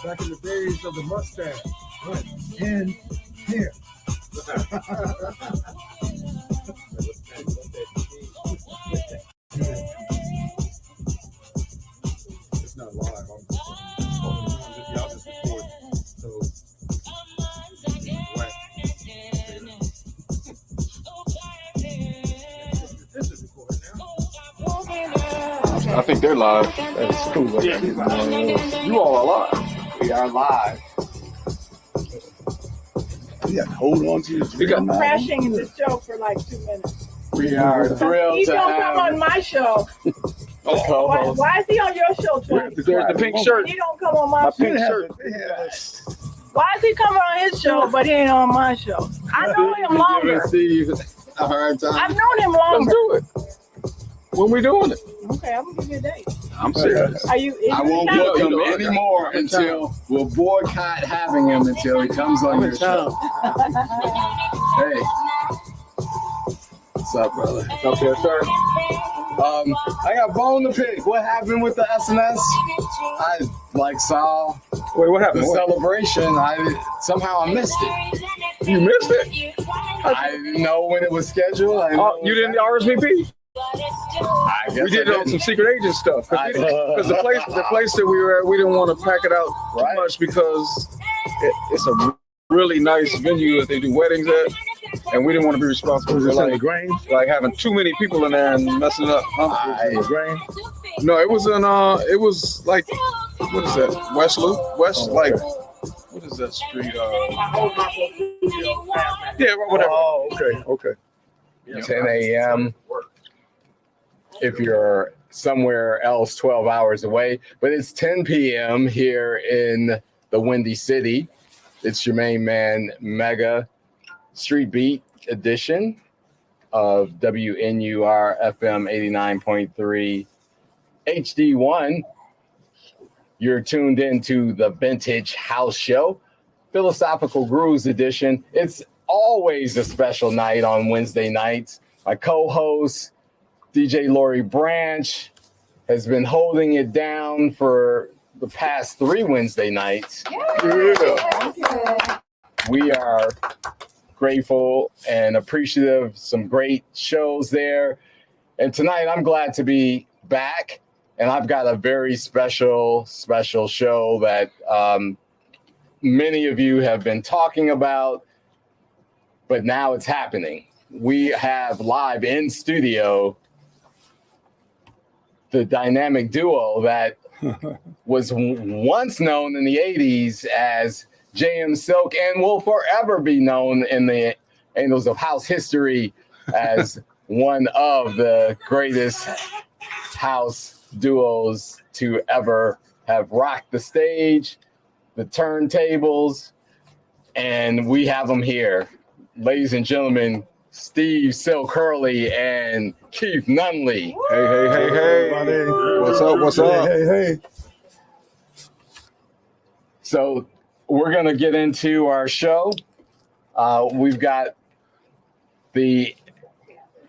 Back in the days of the mustache. Right. And here. It's not live. Y'all just record. So this is recorded now. I think they're live. That's cool. You all are live. We are live. You got to hold on to your I'm crashing in this show for like 2 minutes. We are thrilled He to don't come have on my show. Why is he on your show twice? There's the pink shirt. He don't come on my show. Pink shirt. Why is he coming on his show, but he ain't on my show? I know him longer. Steve a hard time. I've known him Let's longer. do it. When we doing it? Okay, I'm gonna give you a date. I'm serious. Are you? I won't book him anymore until we'll boycott having him until he comes on your show. Hey. What's up, brother? What's up there, sir? I got bone to pick. What happened with the SNS? I saw Wait, what happened? the What? celebration. Somehow I missed it. You missed it? I didn't know when it was scheduled. You didn't RSVP? I guess We did it on some secret agent stuff. Because the place that we were at, we didn't want to pack it out too much because it's a really nice venue that they do weddings at. And we didn't want to be responsible for like having too many people in there and messing it up. Grain. No, it was like, what is that? West Loop? what is that street? Yeah, whatever. Oh, okay. 10 a.m. if you're somewhere else 12 hours away, but it's 10 p.m. here in the Windy City. It's your main man, Mega Street Beat edition of WNUR FM 89.3 HD1. You're tuned into the Vintage House Show, Philosophical Grooves edition. It's always a special night on Wednesday nights. My co-host, DJ Lori Branch, has been holding it down for the past 3 Wednesday nights. Yeah. We are grateful and appreciative. Some great shows there. And tonight I'm glad to be back. And I've got a very special show that many of you have been talking about, but now it's happening. We have live in studio the dynamic duo that was once known in the 80s as JM Silk and will forever be known in the annals of house history as one of the greatest house duos to ever have rocked the stage, the turntables, and we have them here. Ladies and gentlemen, Steve Silk Hurley and Keith Nunnally. Hey. What's up? Hey. So we're going to get into our show. We've got the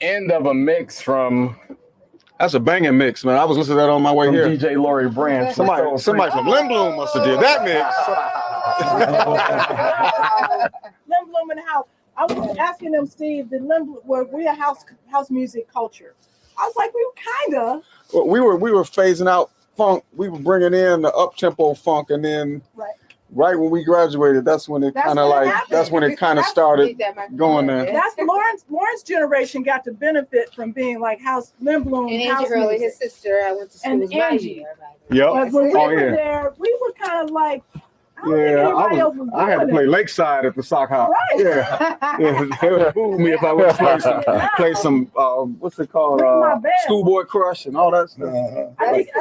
end of a mix from... That's a banging mix, man. I was listening to that on my way here. DJ Lori Branch. Somebody from Lim Bloom must have did that mix. Lim Bloom in the house. I was asking them, Steve, we're a house music culture. I was like, we were kind of. Well, we were phasing out funk. We were bringing in the up-tempo funk, and then right when we graduated, that's when it kind of started going there. That's Lauren's generation got to benefit from being like Lim Bloom. And Angie Hurley, his sister, I went to school with Angie. Yep. But when we were there, we were kind of like, I had to play Lakeside at the sock house. Right. Yeah. They would boo me if I would play some what's it called? Schoolboy Crush and all that stuff.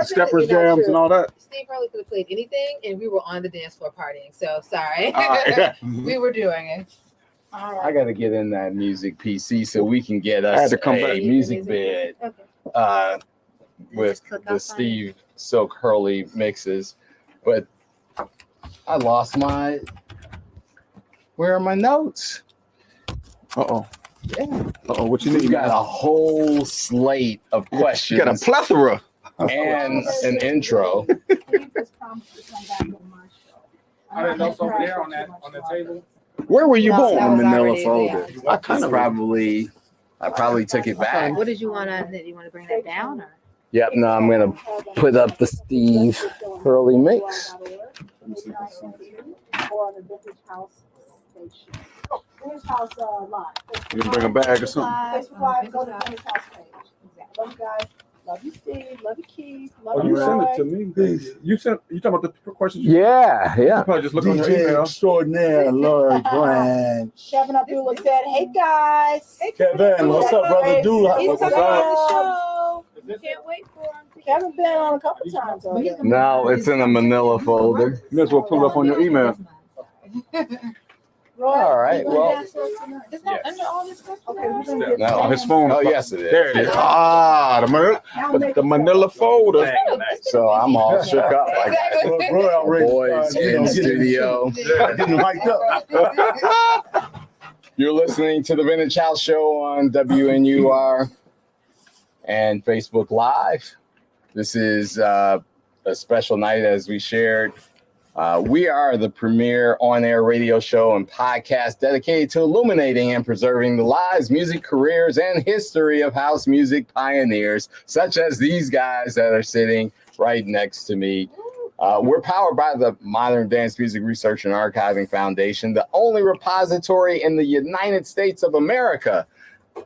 Steppers Jams and all that. Steve Hurley could have played anything, and we were on the dance floor partying. So sorry. We were doing it. All I right. got to get in that music PC so we can get I had us to come a back. music bed Okay. with Just click the off Steve Silk Hurley mixes. But I lost my. Where are my notes? Uh-oh. Yeah. Uh-oh, what you We need, got man? a whole slate of questions You got a plethora. and an intro. Steve just promised to come back on my show. I didn't know it's over there on the table. Where were you No, born? that In was the Manila already folder. there. I kind of I probably took it back. What did you want to? Did you want to bring that down or? Yep. No, I'm gonna put up the Steve Hurley mix. Or on the Vintage House station. Vintage House live. You can bring a bag or something. Facebook Live, go to Vintage House page. Love you guys. Love you, Steve. Love you, Keith. Love Oh, you, you sent it Roy. to me. You talking about the questions? Yeah. You Yeah. probably just look on your DJ email. extraordinaire, Lord Brand. Kevin Abdullah said, "Hey guys." Kevin, what's up, brother? Dula? He's What's coming up? on the show. Can't wait for him. Kevin been on a couple times already. No, it's in a Manila folder. You may as well pull it up on your email. Roy, All right, you gonna well- dance for us tonight? It's not under all this stuff. Okay, we're gonna get No, his phone. Oh, yes, it is. There it is. Ah, the Manila folder. So I'm all shook up. Like that. Roy already Boys started, in getting- studio. Getting mic'd up. You're listening to the Vintage House Show on WNUR and Facebook Live. This is a special night as we shared. We are the premier on-air radio show and podcast dedicated to illuminating and preserving the lives, music careers, and history of house music pioneers, such as these guys that are sitting right next to me. We're powered by the Modern Dance Music Research and Archiving Foundation, the only repository in the United States of America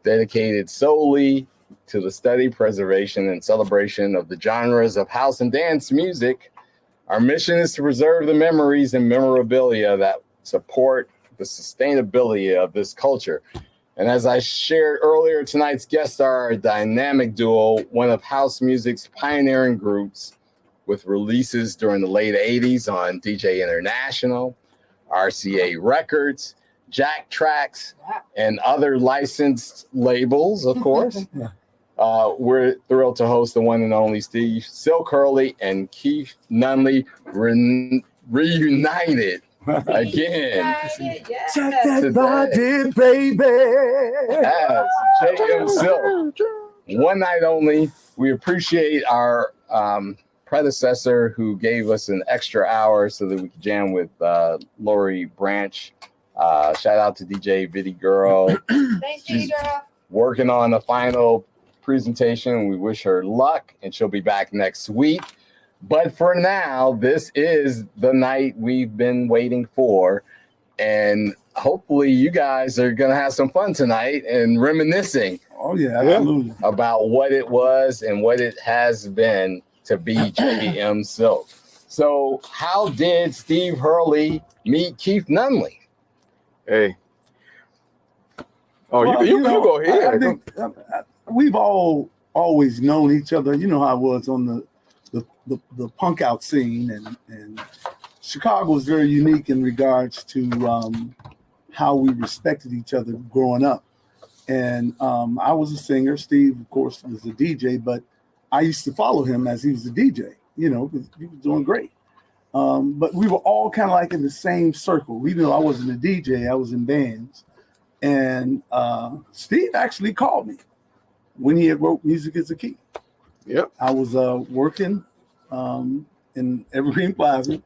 dedicated solely to the study, preservation, and celebration of the genres of house and dance music. Our mission is to preserve the memories and memorabilia that support the sustainability of this culture. And as I shared earlier, tonight's guests are a dynamic duo, one of house music's pioneering groups, with releases during the late 80s on DJ International, RCA Records, Jack Tracks, and other licensed labels, of course. We're thrilled to host the one and only Steve Silk Hurley and Keith Nunnally reunited again. Check that body, baby. As JM Silk. One night only. We appreciate our predecessor who gave us an extra hour so that we could jam with Lori Branch. Shout out to DJ Viddy Girl. Thanks, She's girl. working on the final presentation. We wish her luck, and she'll be back next week. But for now, this is the night we've been waiting for. And hopefully you guys are going to have some fun tonight and reminiscing Oh, yeah, absolutely. about what it was and what it has been to be JM Silk. So how did Steve Hurley meet Keith Nunnally? Hey. Oh, Well, you know, go ahead. I think we've all always known each other. You know how I was on the punk out scene, and Chicago is very unique in regards to how we respected each other growing up. And I was a singer. Steve, of course, was a DJ, but I used to follow him as he was a DJ, you know, because he was doing great. But we were all kind of like in the same circle. Even though I wasn't a DJ, I was in bands. And Steve actually called me when he had wrote Music is the Key. Yep. I was working in Evergreen Plaza in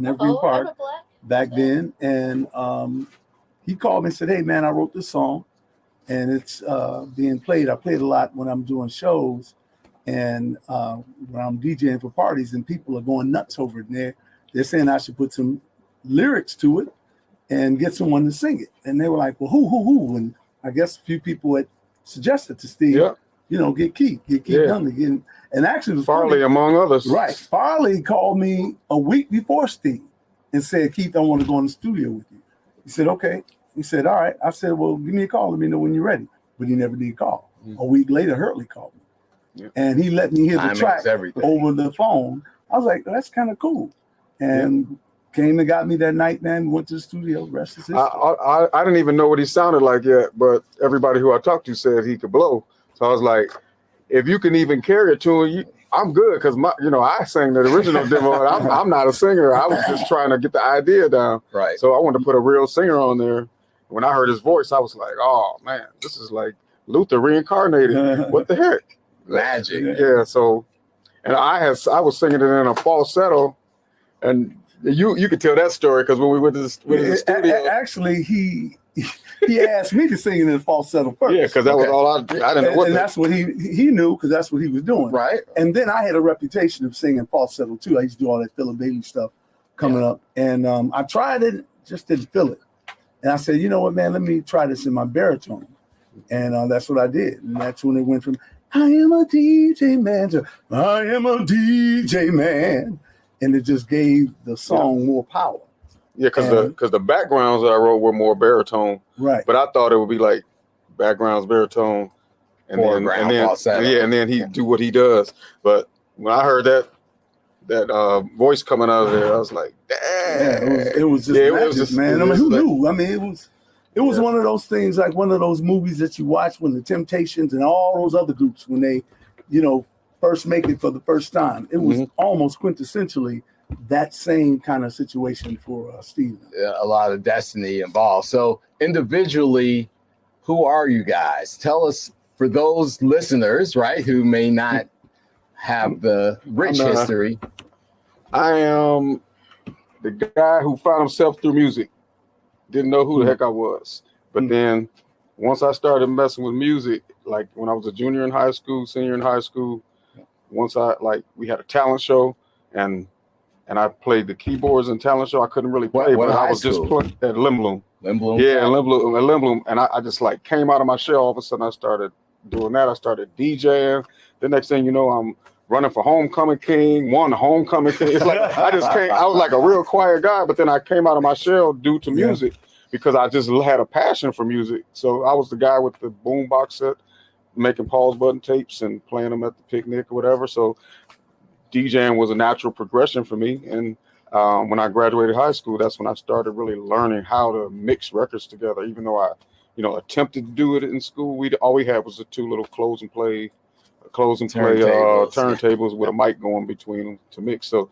Evergreen Park back then, and he called me and said, "Hey man, I wrote this song, and it's being played. I play it a lot when I'm doing shows, and when I'm DJing for parties, and people are going nuts over it. And they're saying I should put some lyrics to it and get someone to sing it." And they were like, "Well, who?" And I guess a few people had suggested to Steve, Yeah. you know, get Keith Nunnally. And actually, it was Farley, funny. among others. Right. Farley called me a week before Steve and said, "Keith, I want to go in the studio with you." He said, "Okay." He said, "All right." I said, "Well, give me a call. Let me know when you're ready." But he never did call. A week later, Hurley called me. Yeah. And he let me hear the Timing track is everything. over the phone. I was like, "That's kind of cool." And came and got me that night, man. We went to the studio. Rest is history. I didn't even know what he sounded like yet, but everybody who I talked to said he could blow. So I was like, if you can even carry a tune, I'm good, because I sang the original demo. And I'm not a singer. I was just trying to get the idea down. Right. So I wanted to put a real singer on there. When I heard his voice, I was like, oh man, this is like Luther reincarnated. What the heck? Magic. Yeah. So, and I was singing it in a falsetto, and you could tell that story because when we went to the studio, actually he asked me to sing it in falsetto first. Yeah, because that was all I didn't know what. And that's what he knew, because that's what he was doing. Right. And then I had a reputation of singing falsetto too. I used to do all that Philip Bailey stuff coming up, and I tried it, just didn't feel it. And I said, you know what, man, let me try this in my baritone, and that's what I did. And that's when it went from I am a DJ man to I am a DJ man. And it just gave the song more power. Yeah, because the backgrounds that I wrote were more baritone. Right. But I thought it would be like backgrounds, baritone, and then he do what he does. But when I heard that voice coming out of there, I was like, damn. Yeah, it was just magic, man. I mean, who knew? I mean, it was one of those things, like one of those movies that you watch when the Temptations and all those other groups, when they, first make it for the first time. It was almost quintessentially that same kind of situation for Steven. Yeah, a lot of destiny involved. So individually, who are you guys? Tell us, for those listeners, right, who may not have the rich history. I am the guy who found himself through music. Didn't know who the heck I was. But then once I started messing with music, like when I was a junior in high school, senior in high school, once we had a talent show, and I played the keyboards in talent show. I couldn't really play, but I was just playing at Limblom. Limblom? Yeah, Limblom. And I just came out of my shell. All of a sudden I started doing that. I started DJing. The next thing you know, I'm running for Homecoming King, won Homecoming King. It's like I was like a real quiet guy, but then I came out of my shell due to music, because I just had a passion for music. So I was the guy with the boombox set, making pause button tapes and playing them at the picnic or whatever. So DJing was a natural progression for me. And when I graduated high school, that's when I started really learning how to mix records together. Even though I, attempted to do it in school, all we had was the two little close and play turntables with a mic going between them to mix. So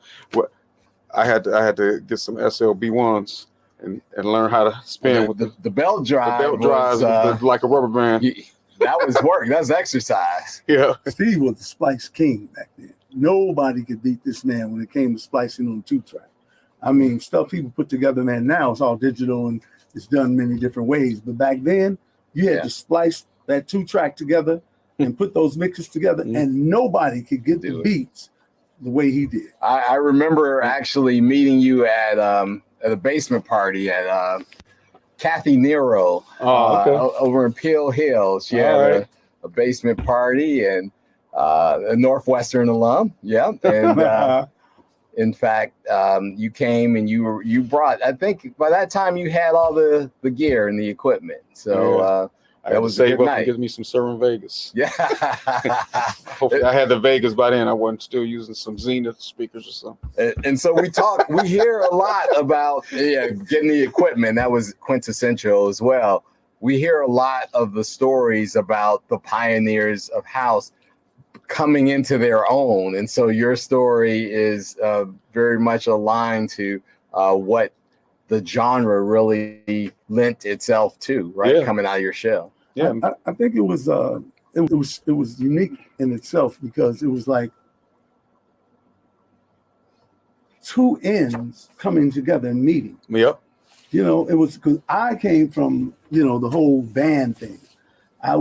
I had to get some SLB1s and learn how to spin with the belt drive. The belt drives like a rubber band. That was work. That was exercise. Yeah. Steve was the splice king back then. Nobody could beat this man when it came to splicing on 2-track. I mean, stuff people put together, man, now it's all digital and it's done many different ways. But back then, you had to splice that 2-track together and put those mixes together, and nobody could get the beats the way he did. I remember actually meeting you at a basement party at Kathy Nero over in Peel Hill. She had a basement party, and a Northwestern alum. Yeah. And in fact, you came and you brought, I think by that time you had all the gear and the equipment. So that was a good night. Give me some Serve Vegas. Yeah. Hopefully I had the Vegas by then. I wasn't still using some Zenith speakers or something. And so we hear a lot about getting the equipment. That was quintessential as well. We hear a lot of the stories about the pioneers of house coming into their own. And so your story is very much aligned to what the genre really lent itself to, right? Yeah. Coming out of your shell. Yeah, I think it was unique in itself, because it was like two ends coming together and meeting. Yep. It was because I came from the whole band thing. I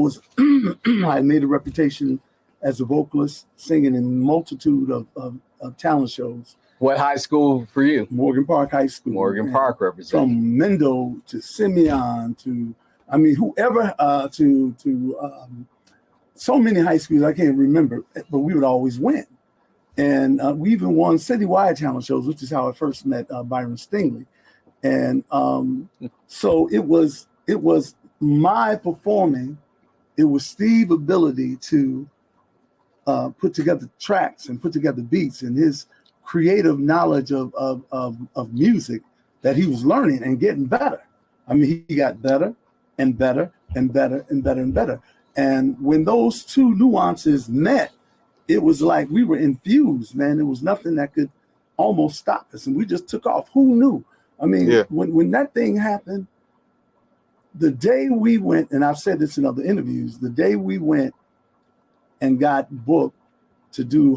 made a reputation as a vocalist, singing in a multitude of talent shows. What high school for you? Morgan Park High School. Morgan Park represented. From Mendo to Simeon to, whoever, to so many high schools I can't remember, but we would always win. And we even won citywide talent shows, which is how I first met Byron Stingley. And so it was my performing. It was Steve's ability to put together tracks and put together beats, and his creative knowledge of music that he was learning and getting better. I mean, he got better and better and better and better and better. And when those two nuances met, it was like we were infused, man. There was nothing that could almost stop us. And we just took off. Who knew? I mean, when that thing happened, the day we went, and I've said this in other interviews, the day we went and got booked to do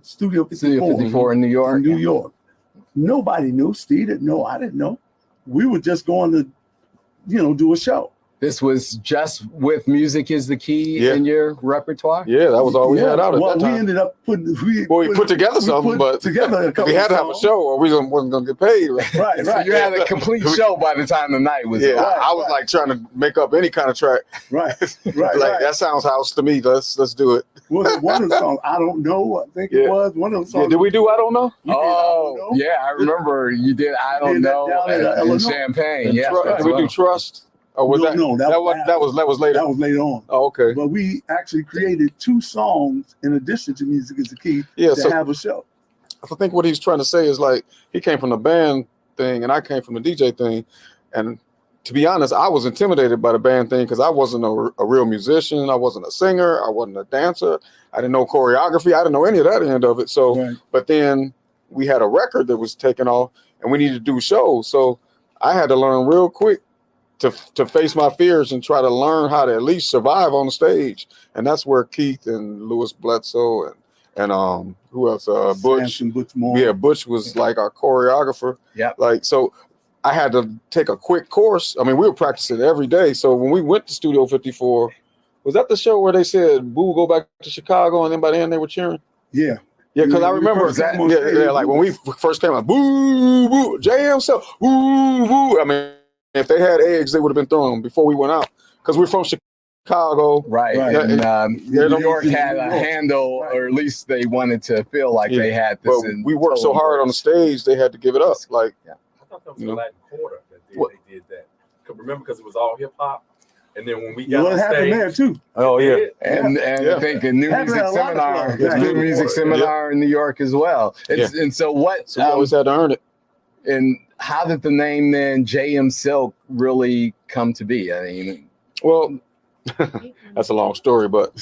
Studio 54 in New York. Nobody knew. Steve didn't know. I didn't know. We were just going to, do a show. This was just with Music is the Key in your repertoire? Yeah, that was all we had out at that time. We ended up putting... We put together something, but we had to have a show or we wasn't going to get paid. Right. So you had a complete show by the time the night was over. I was like trying to make up any kind of track. Right. That sounds house to me. Let's do it. One of the songs, I Don't Know, I think it was. One of the songs. Yeah, did we do I Don't Know? I remember you did I Don't Know in Champagne. Yeah. Did we do Trust? Or was that was later? That was later on. Oh, okay. But we actually created 2 songs in addition to Music is the Key to have a show. I think what he's trying to say is like he came from the band thing and I came from the DJ thing. And to be honest, I was intimidated by the band thing because I wasn't a real musician. I wasn't a singer. I wasn't a dancer. I didn't know choreography. I didn't know any of that end of it. So, But then we had a record that was taken off and we needed to do shows. So I had to learn real quick to face my fears and try to learn how to at least survive on the stage. And that's where Keith and Louis Bledsoe and who else? Butch. Butch Moore. Yeah, Butch was like our choreographer. Yeah. Like, so I had to take a quick course. I mean, we were practicing every day. So when we went to Studio 54, was that the show where they said, "Boo, go back to Chicago," and then by the end they were cheering? Yeah. Yeah, because I remember that. Yeah, like when we first came out, boo, boo, JM, so boo, boo. I mean, if they had eggs, they would have been thrown before we went out because we're from Chicago. Right. And New York had a handle, or at least they wanted to feel like they had this. But we worked so hard on the stage, they had to give it up. Like, I thought that was the Latin Quarter that they did that. Remember, because it was all hip hop. And then when we got on stage, there too. Oh yeah, and I think a new music seminar in New York as well. And so what? So we always had to earn it. And how did the name then JM Silk really come to be? I mean, well, that's a long story, but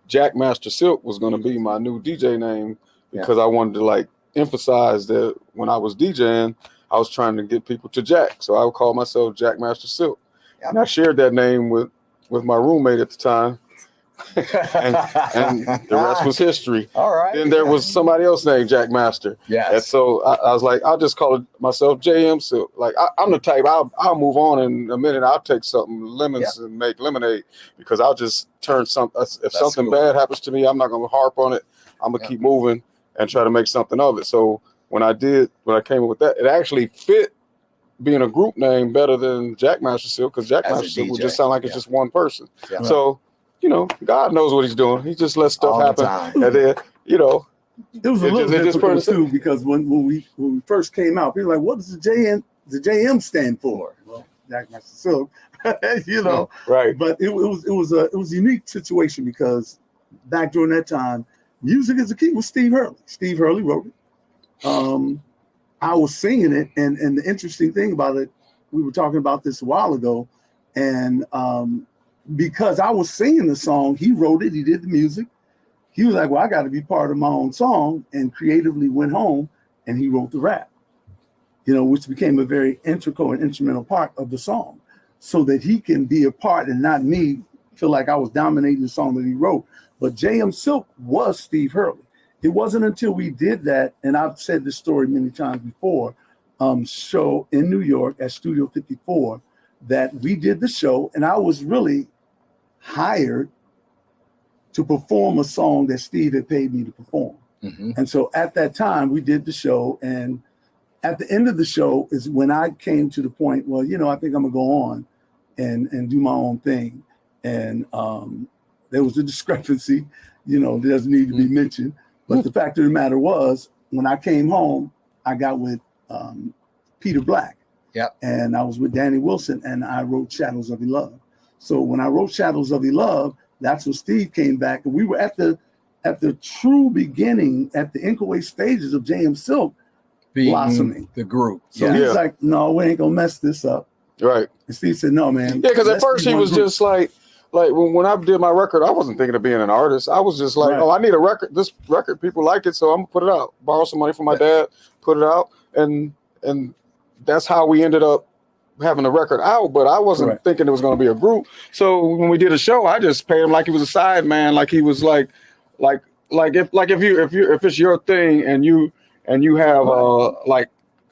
Jack Master Silk was going to be my new DJ name because I wanted to like emphasize that when I was DJing, I was trying to get people to Jack. So I would call myself Jack Master Silk. And I shared that name with my roommate at the time. and the rest was history. All right. Then there was somebody else named Jack Master. Yeah. And so I was like, I'll just call it myself JM Silk. Like I'm the type, I'll move on in a minute. I'll take something lemons and make lemonade because I'll just turn something. If something bad happens to me, I'm not going to harp on it. I'm going to keep moving and try to make something of it. So when I came up with that, it actually fit being a group name better than Jack Master Silk because Jack Master Silk would just sound like it's just one person. Yeah. So, God knows what he's doing. He just lets stuff happen. And then, it was a little difficult too because when we first came out, people were like, what does the JM stand for? Well, Jack Master Silk, Right. But it was a unique situation because back during that time, Music is the Key was Steve Hurley. Steve Hurley wrote it. I was singing it, and the interesting thing about it, we were talking about this a while ago, and because I was singing the song, he wrote it, he did the music. He was like, well, I got to be part of my own song, and creatively went home and he wrote the rap, which became a very integral and instrumental part of the song so that he can be a part and not me feel like I was dominating the song that he wrote. But JM Silk was Steve Hurley. It wasn't until we did that, and I've said this story many times before, show in New York at Studio 54, that we did the show, and I was really hired to perform a song that Steve had paid me to perform. Mm-hmm. And so at that time, we did the show, and at the end of the show is when I came to the point, well, I think I'm gonna go on and do my own thing. And there was a discrepancy, that doesn't need to be mentioned. But the fact of the matter was, when I came home, I got with Peter Black. Yep. And I was with Danny Wilson, and I wrote Shadows of Your Love. So when I wrote Shadows of Your Love, that's when Steve came back, and we were at the true beginning, at the Inkaway stages of JM Silk Being blossoming. the group. So he's like, no, we ain't gonna mess this up. Right. And Steve said, no, man. Yeah, because at let's first be he one was group. just like when I did my record, I wasn't thinking of being an artist. I was just like, Right. oh, I need a record. This record, people like it, so I'm gonna put it out. Borrow some money from my dad, put it out, and that's how we ended up having a record out. But I wasn't Correct. thinking it was gonna be a group. So when we did a show, I just paid him like he was a side man, like he was like if it's your thing and you have like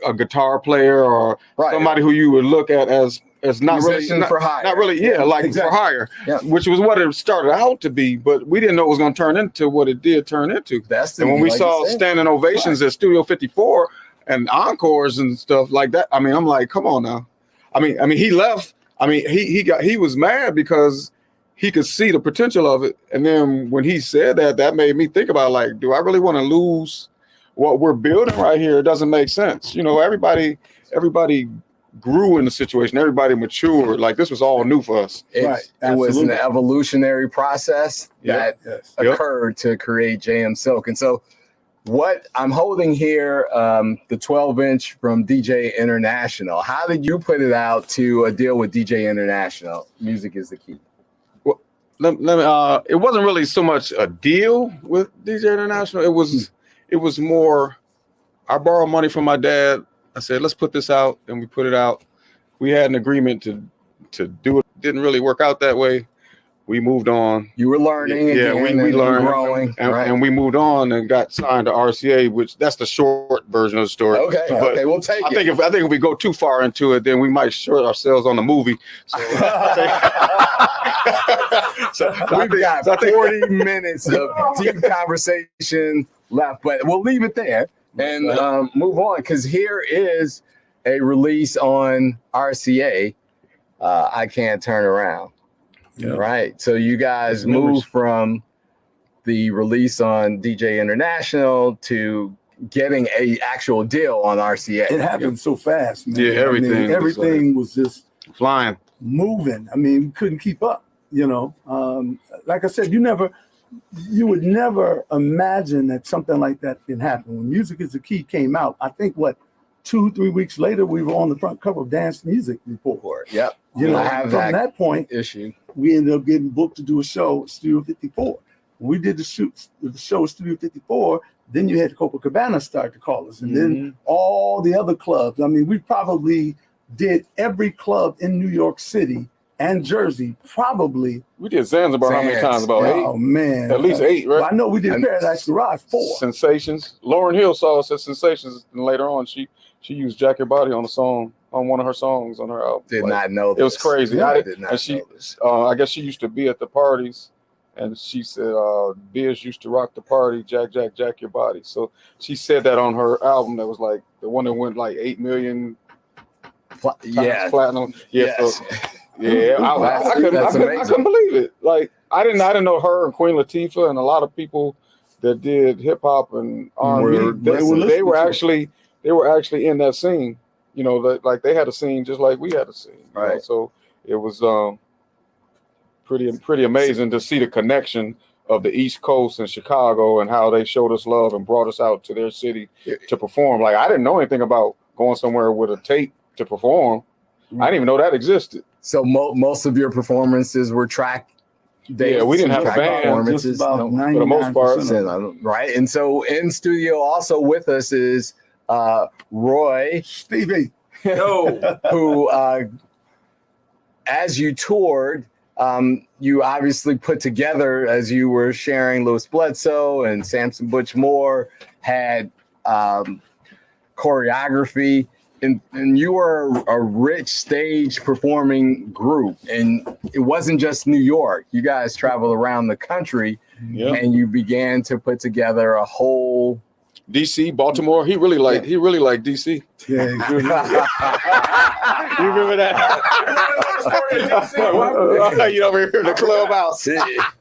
a guitar player or Right. somebody who you would look at as not Musician really for hire. not really, like exactly. for hire, Yeah. which was what it started out to be, but we didn't know it was going to turn into what it did turn into. That's And when we like saw you said. standing ovations at Studio 54 and encores and stuff like that, I mean, I'm like, come on now. I mean, he left. I mean, he was mad because he could see the potential of it, and then when he said that made me think about, like, do I really want to lose what we're building right here? It doesn't make sense. You know, everybody grew in the situation. Everybody matured. Like, this was all new for us. Right, It was an absolutely. evolutionary process that Yes. Yep. occurred to create JM Silk. And so what I'm holding here, the 12-inch from DJ International, how did you put it out to a deal with DJ International? Music is the key. Let me, it wasn't really so much a deal with DJ International. It was more, I borrowed money from my dad. I said, let's put this out, and we put it out. We had an agreement to do it. Didn't really work out that way. We moved on. You were learning, Yeah, again, we and learned, growing, right? and we moved on and got signed to RCA, which that's the short version of the story. Okay, But okay, we'll take I it. think if we go too far into it, then we might short ourselves on the movie. So, We've got 40 minutes of deep conversation left, but we'll leave it there and move on, because here is a release on RCA. I Can't Turn Around. Yeah. Right. So you guys moved from the release on DJ International to getting a actual deal on RCA. It happened so fast, man. Yeah, everything I mean, was everything was just flying. moving. I mean, we couldn't keep up, you know. Like I said, you would never imagine that something like that can happen. When Music is the Key came out, I think 2-3 weeks later, we were on the front cover of Dance Music Report. Yep. You know, I have from that point, issue. we ended up getting booked to do a show at Studio 54. We did the show at Studio 54. Then you had Copacabana start to call us, and then all the other clubs. I mean, we probably did every club in New York City and Jersey. Probably. We did Zanzibar how many times? About Oh 8? man, At least 8, right? Well, I know we did And Paradise Garage 4. Sensations. Lauren Hill saw us at Sensations, and later on she used Jack Your Body on a song, on one of her songs on her album. Did Like, not know this. it was crazy. Yeah, I did not and she, know this. I guess she used to be at the parties, and she said Biz used to rock the party, Jack Your Body. So she said that on her album that was like the one that went like 8 million times platinum. Yeah, Yes. so, yeah. I couldn't believe it. Like I didn't know her and Queen Latifah and a lot of people that did hip hop and R&B. They were actually in that scene. You know, like they had a scene just like we had a scene. You know? So it was pretty amazing to see the connection of the East Coast and Chicago and how they showed us love and brought us out to their city to perform. Like I didn't know anything about going somewhere with a tape to perform. I didn't even know that existed. So most of your performances were track days. Yeah, we didn't have a track band. performances, Just about for the most part. 99%. right? And so in studio also with us is Roy, Stevie. Yo, who as you toured, you obviously put together, as you were sharing, Louis Bledsoe and Samson Butch Moore had choreography, and you were a rich stage performing group. And it wasn't just New York. You guys traveled around the country, and you began to put together a whole DC, Baltimore. He really liked DC. Yeah, You remember that? You over here in the clubhouse.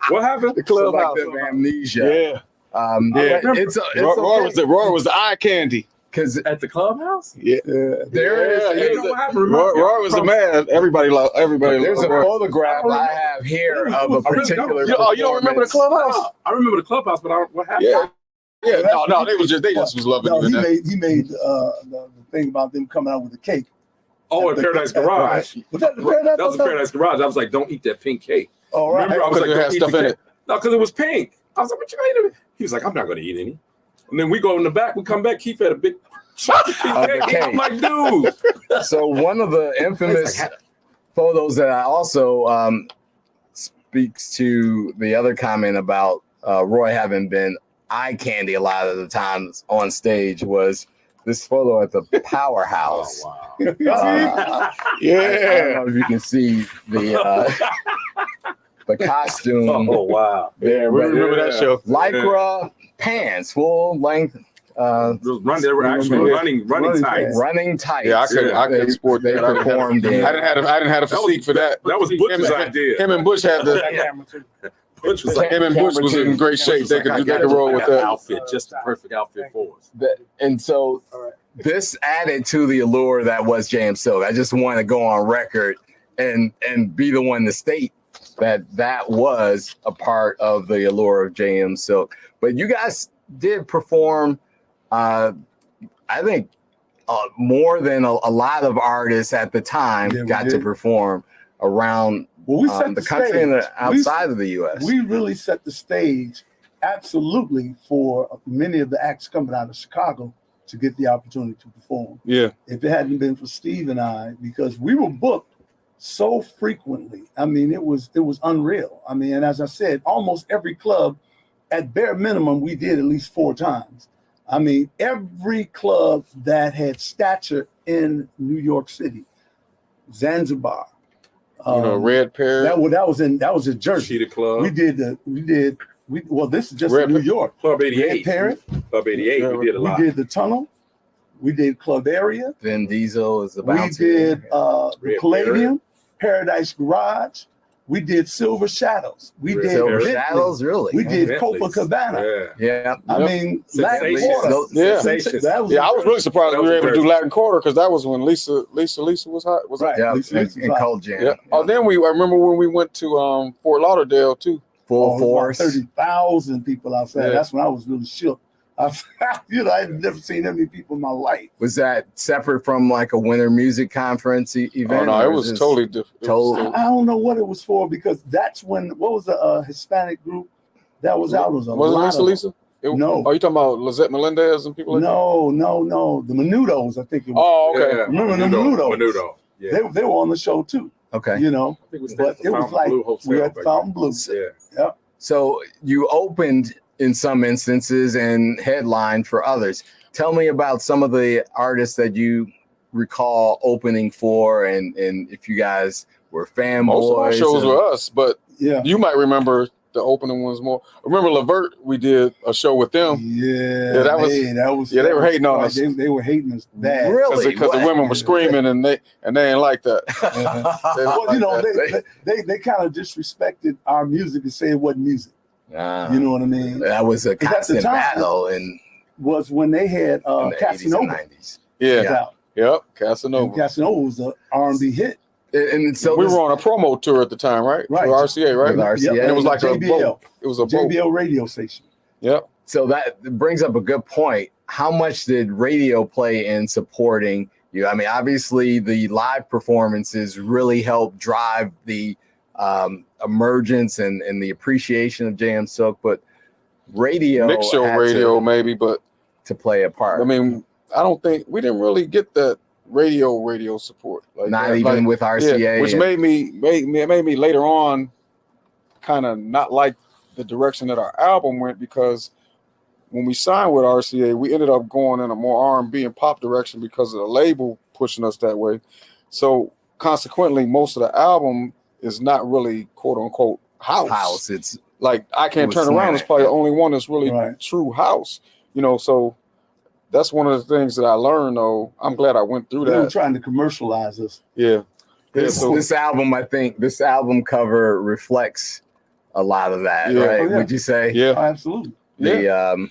what happened? The clubhouse. selective amnesia. Yeah. It's Roy was the eye candy. because At the clubhouse? Yeah. there is You know what happened? Roy was the man. Everybody loved. there's a Roy. photograph I have here of a particular. You don't remember the clubhouse? I remember the clubhouse, but what happened? Yeah. No, they just was loving No, you. he made the thing about them coming out with the cake. Oh, in Paradise Garage. Was that the Paradise? That was Paradise Garage. I was like, don't eat that pink cake. All right. Remember, I was like, it had don't eat stuff the in cake. it. No, because it was pink. I was like, what you eating? He was like, I'm not going to eat any. And then we go in the back. We come back. Keith had a big chocolate cake. I'm like, dude. So one of the infamous photos that I also speaks to the other comment about Roy having been eye candy a lot of the times on stage was this photo at the Powerhouse. Oh, wow. I don't know if you can see the costume. Oh, wow. There, We but remember that show. Lycra pants, full length. They were actually running tights. Running tights. Yeah, I couldn't sport They that. I performed in. didn't have a physique for that. That was Butch's idea. Him and Bush had the. Butch was like, Him and Bush was in great shape. They could roll with that. outfit, just the perfect outfit for us. And so this added to the allure that was JM Silk. I just want to go on record and be the one to state that was a part of the allure of JM Silk. But you guys did perform, I think, more than a lot of artists at the time got to perform around we set the country and outside of the U.S. We really set the stage absolutely for many of the acts coming out of Chicago to get the opportunity to perform. Yeah. If it hadn't been for Steve and I, because we were booked so frequently. I mean, it was unreal. I mean, and as I said, almost every club, at bare minimum, we did at least 4 times. I mean, every club that had stature in New York City, Zanzibar, Red Pear. that was in Jersey. Cheetah Club. This is just Red in New York. Club Red 88. Parrot. Club 88. We did a lot. We did the Tunnel. We did Club Area. Vin Diesel is the We bouncer. did the Red Palladium, Paradise Garage. We did Silver Shadows. We Red did Silver Bentley. Shadows, really? We did Bentleys. Copacabana. Yeah. Yeah. I mean, Latin Sensations. Quarter. Yeah. Sensations. That was I was really surprised That we were was able to do very- Latin Quarter because that was when Lisa was hot. Was right. Yeah, Lisa and was hot. Cold Jam. Yeah. Oh, then I remember when we went to Fort Lauderdale too. Full Oh, it was force. about 30,000 people outside. Yeah. That's when I was really shook. I had never seen that many people in my life. Was that separate from like a winter music conference event? Oh no, or it was just totally different. totally- I don't know what it was for because that's when what was the Hispanic group that was out? It was a Wasn't lot of Lisa? No. Oh, you talking about Lizette Melendez and people like that? No. The Menudos, I think it was. Oh, okay. Yeah. Remember the Menudos? Menudo. Yeah. They were on the show too, Okay. you know. I think we stayed But at the it was Fountain like Blue Hotel we were at the back Fountain Blue. then. Yeah. So you opened in some instances and headlined for others. Tell me about some of the artists that you recall opening for, and if you guys were fanboys. Most of our shows and- were us, but Yeah. you might remember the opening ones more. Remember Levert? We did a show with them Yeah, that was- they were hating on us. They were hating us bad. Really? because the What? women were screaming and they ain't like that. Well, you know, they kind of disrespected our music and said it wasn't music. You know what I mean? that was a 'Cause at the constant time- battle in Was when they had the 80s and Casanova 90s. Yeah. out. Yep. And Casanova. Casanova was an R&B hit. And so we this- were on a promo tour at the time, right? Right. For RCA, right? With RCA. Yep, And it was like a JBL. boat. It was a boat. JBL radio station. Yep. So that brings up a good point. How much did radio play in supporting you? I mean, obviously the live performances really helped drive the emergence and the appreciation of JM Silk, but radio Mix show had radio, maybe, but to play a part. I mean, I don't think we didn't really get that radio support. Like not that. even Like, with RCA. yeah, which and- made me later on kind of not like the direction that our album went, because when we signed with RCA, we ended up going in a more R&B and pop direction because of the label pushing us that way. So consequently, most of the album is not really quote unquote house. It's Like I Can't was Turn Around is slanted. probably the only one that's really Right. true house. You know, so that's one of the things that I learned. Though I'm glad I went through They were that. trying to commercialize us. Yeah. this, so- this album, I think this album cover reflects a lot of that, Yeah. right? Oh, yeah. Would you say? Yeah. Oh, absolutely. The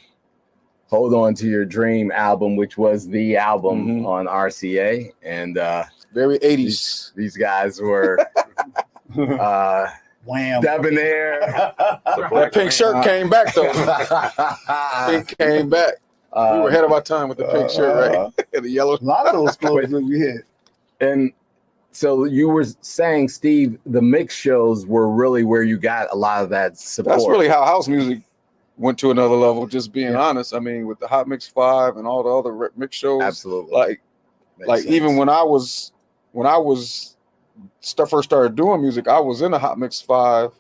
Hold On to Your Dream album, which was the album Mhm. on RCA, and Very 80s. these guys were Wham. Debonair. That pink shirt came back though. Pink came back. We were ahead of our time with the pink shirt, right? And the yellow. A lot of those clothes that we had. And so you were saying, Steve, the mix shows were really where you got a lot of that support. That's really how house music went to another level. Just being honest, I mean, with the Hot Mix 5 and all the other mix shows, Absolutely. like Makes sense. even when I was first started doing music, I was in a Hot Mix 5,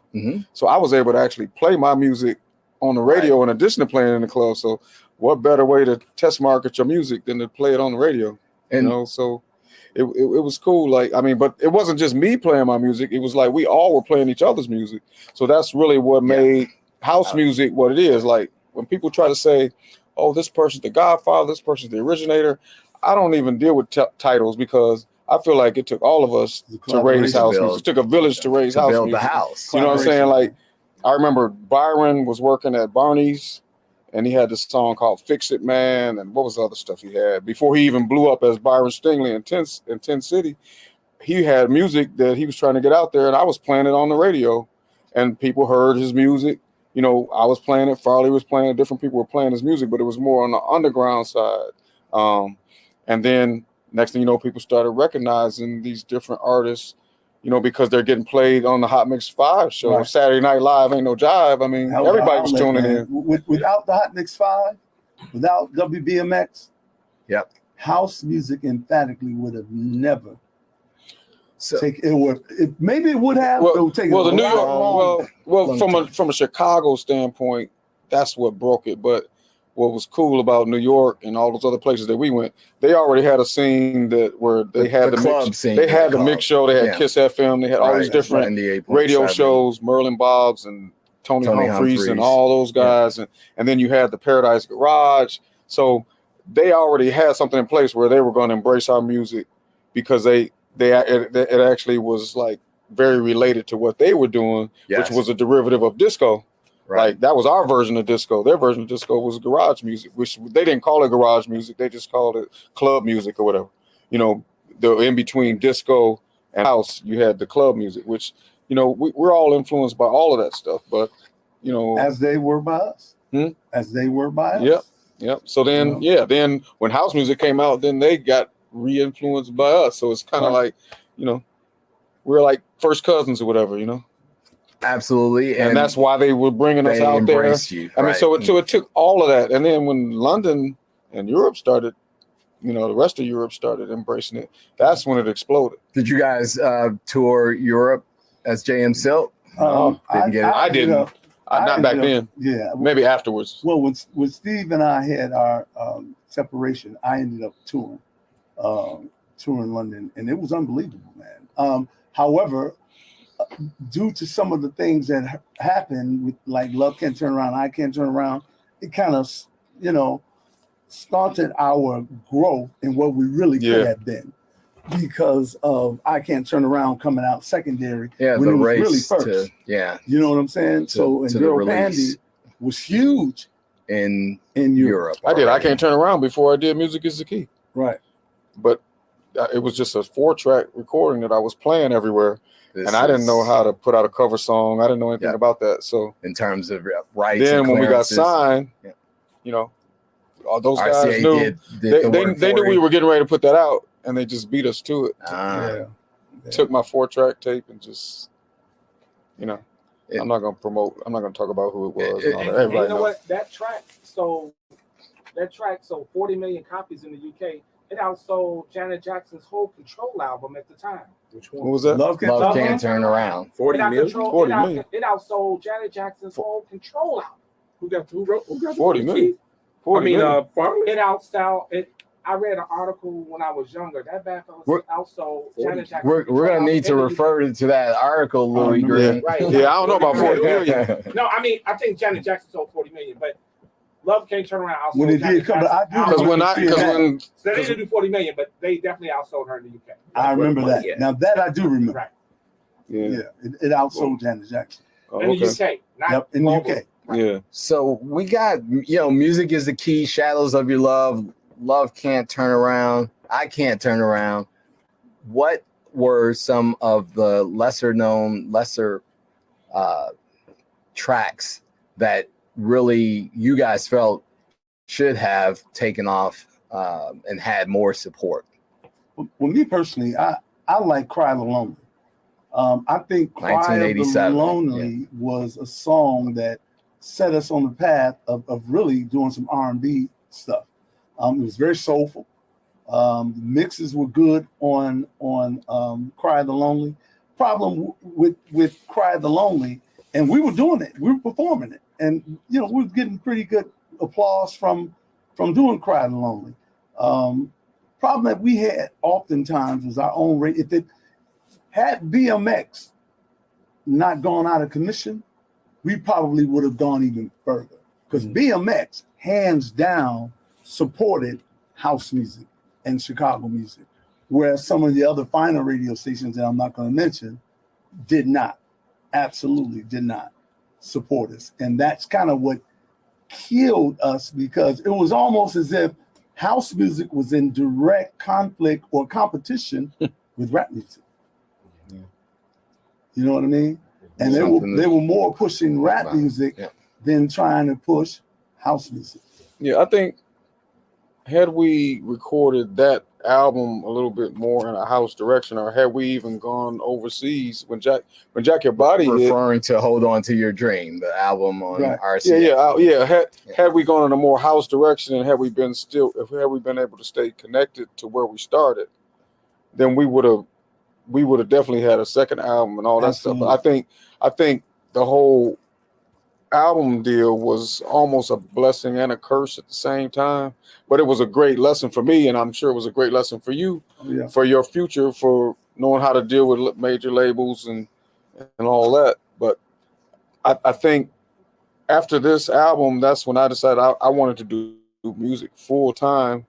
so I was able to actually play my music on the radio in addition to playing in the club. So what better way to test market your music than to play it on the radio? And you know, so it was cool. Like, I mean, but it wasn't just me playing my music. It was like we all were playing each other's music. So that's really what made house music what it is. Like when people try to say, oh, this person's the godfather, this person's the originator, I don't even deal with titles because I feel like it took all of us to raise house music. It took a village to raise house music. The house. You know what I'm saying? Like, I remember Byron was working at Barney's and he had this song called Fix It Man, and what was the other stuff he had? Before he even blew up as Byron Stingley in 10 City, he had music that he was trying to get out there, and I was playing it on the radio, and people heard his music. You know, I was playing it, Farley was playing it, different people were playing his music, but it was more on the underground side. And then next thing you know, people started recognizing these different artists, you know, because they're getting played on the Hot Mix 5 show. Right. Saturday Night Live ain't no jive. I mean, everybody was tuning in. Without the Hot Mix 5, without WBMX, house music emphatically would have never maybe it would have. The New York, from a Chicago standpoint, that's what broke it. But what was cool about New York and all those other places that we went, they already had a scene where they had the club mix, scene. They had the mix show. They had Kiss FM. They had all these different radio shows, Merlin Bob's and Tony Humphries and all those guys. And then you had the Paradise Garage. So they already had something in place where they were going to embrace our music because it actually was like very related to what they were doing, which was a derivative of disco. Right. Like that was our version of disco. Their version of disco was garage music, which they didn't call it garage music. They just called it club music or whatever. You know, the in between disco and house, you had the club music, which, you know, we're all influenced by all of that stuff. But, you know, as they were by us. As they were by us. Yep. So then, then when house music came out, then they got re-influenced by us. So it's kind of like, you know, we're like first cousins or whatever, you know. Absolutely, and that's why they were bringing us out there. I mean, so it took all of that, and then when London and Europe started, you know, the rest of Europe started embracing it. That's when it exploded. Did you guys tour Europe as JM Silk? I didn't. Not back then. Yeah, maybe afterwards. Well, when Steve and I had our separation, I ended up touring London, and it was unbelievable, man. However, due to some of the things that happened with like Love Can't Turn Around, I Can't Turn Around, it kind of, you know, stunted our growth in what we really could have been because of I Can't Turn Around coming out secondary. Yeah, when the it was race really first. You know what I'm saying? And Girl Pandy was huge in Europe. I did I Can't Turn Around before I did Music Is the Key. Right. But it was just a 4-track recording that I was playing everywhere. I didn't know how to put out a cover song. I didn't know anything about that. So in terms of rights, then when we got signed, you know, all those guys knew they knew we were getting ready to put that out, and they just beat us to it. Took my 4-track tape and just, you know, I'm not gonna talk about who it was. And you know what? That track sold 40 million copies in the UK. It outsold Janet Jackson's whole Control album at the time. Which one? What was that? Love Can't Turn Around. 40 million. 40 million. It outsold Janet Jackson's whole Control album. Who wrote 40 million? 40 Farley? It outsold it. I read an article when I was younger. That bad outsold Janet Jackson. We're gonna need to refer to that article, Louis Green. Right. Yeah, I don't know about 40 million. No, I mean I think Janet Jackson sold 40 million, but Love Can't Turn Around. When it did come, they didn't do 40 million, but they definitely outsold her in the UK. I remember that. Yeah. Now that I do remember. Right. Yeah. It outsold Janet Jackson. In the UK. Not in the UK. Right. Yeah. So we got, you know, Music Is the Key, Shadows of Your Love, Love Can't Turn Around, I Can't Turn Around. What were some of the lesser tracks that really you guys felt should have taken off and had more support? Well, me personally, I like Cry the Lonely. I think Cry of the Lonely was a song that set us on the path of really doing some R&B stuff. It was very soulful. Mixes were good on Cry the Lonely. Problem with Cry the Lonely, and we were doing it, we were performing it, and we were getting pretty good applause from doing Cry the Lonely. Problem that we had oftentimes was our own rate. If it had BMX not gone out of commission, we probably would have gone even further, because BMX hands down supported house music and Chicago music, whereas some of the other finer radio stations that I'm not going to mention did not, absolutely did not support us. And that's kind of what killed us, because it was almost as if house music was in direct conflict or competition with rap music. Yeah. You know what I mean? And they were more pushing rap music than trying to push house music. Yeah, I think had we recorded that album a little bit more in a house direction, or had we even gone overseas when Jack Your Body referring to Hold On to Your Dream, the album on RCA. Had we gone in a more house direction, and had we been able to stay connected to where we started, then we would have definitely had a second album and all that stuff. But I think the whole album deal was almost a blessing and a curse at the same time, but it was a great lesson for me, and I'm sure it was a great lesson for you, for your future, for knowing how to deal with major labels and all that. But I think after this album, that's when I decided I wanted to do music full time.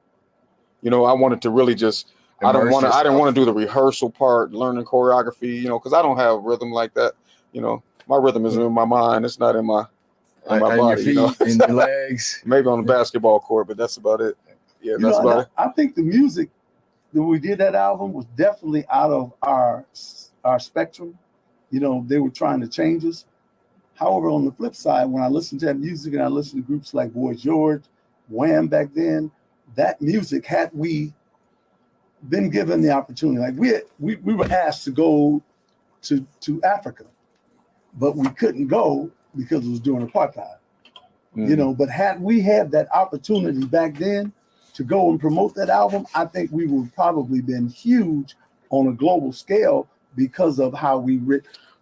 I wanted to really just I didn't want to do the rehearsal part, learning choreography, because I don't have rhythm like that. My rhythm is in my mind. It's not in my body. Your feet, in your legs. Maybe on the basketball court, but that's about it. Yeah, that's about it. I think the music that we did that album was definitely out of our spectrum. They were trying to change us. However, on the flip side, when I listened to that music and I listened to groups like Boy George, Wham back then, that music, had we been given the opportunity, like we were asked to go to Africa, but we couldn't go because it was during apartheid. But had we had that opportunity back then to go and promote that album, I think we would probably been huge on a global scale because of how we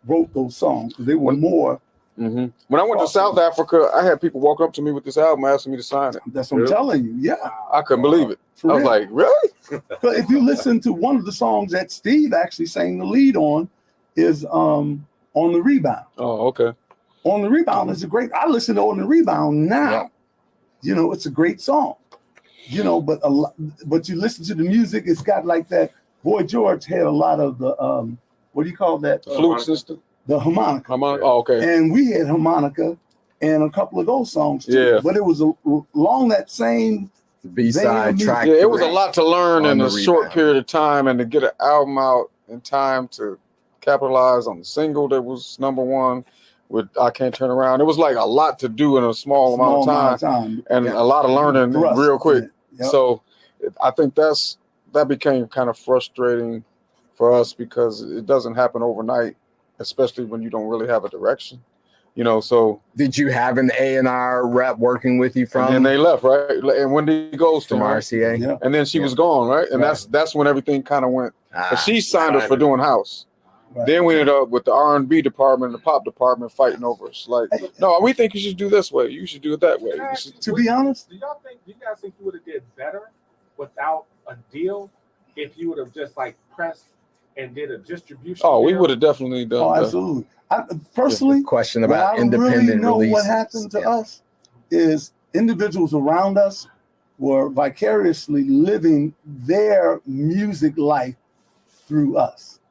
wrote those songs. They were more. When I went to South Africa, I had people walk up to me with this album asking me to sign it. That's what I'm telling you. Yeah, I couldn't believe it. I was like, really? But if you listen to one of the songs that Steve actually sang the lead on, is On the Rebound. Oh, okay. On the Rebound is a great. I listen to On the Rebound now. It's a great song. But you listen to the music, it's got like that. Boy George had a lot of the what do you call that? Flute system. The harmonica. Oh, okay. And we had harmonica and a couple of those songs too. Yeah. But it was along that same B-side track. Yeah, it was a lot to learn in a short period of time, and to get an album out in time to capitalize on the single that was #1 with I Can't Turn Around. It was like a lot to do in a small amount of time. And a lot of learning real quick. Yep. So I think that became kind of frustrating for us, because it doesn't happen overnight, especially when you don't really have a direction. So did you have an A&R rep working with you from? And they left, right? And Wendy Goldstein from RCA, and then she was gone, right? And that's when everything kind of went. She signed us for doing house. Right. Then we ended up with the R&B department and the pop department fighting over us. Like, no, we think you should do this way. You should do it that way. To be honest, do you guys think you would have did better without a deal if you would have just like pressed and did a distribution? Oh, we would have definitely done. Oh, absolutely. Personally, question about independent really know release. What happened to us is individuals around us were vicariously living their music life through us.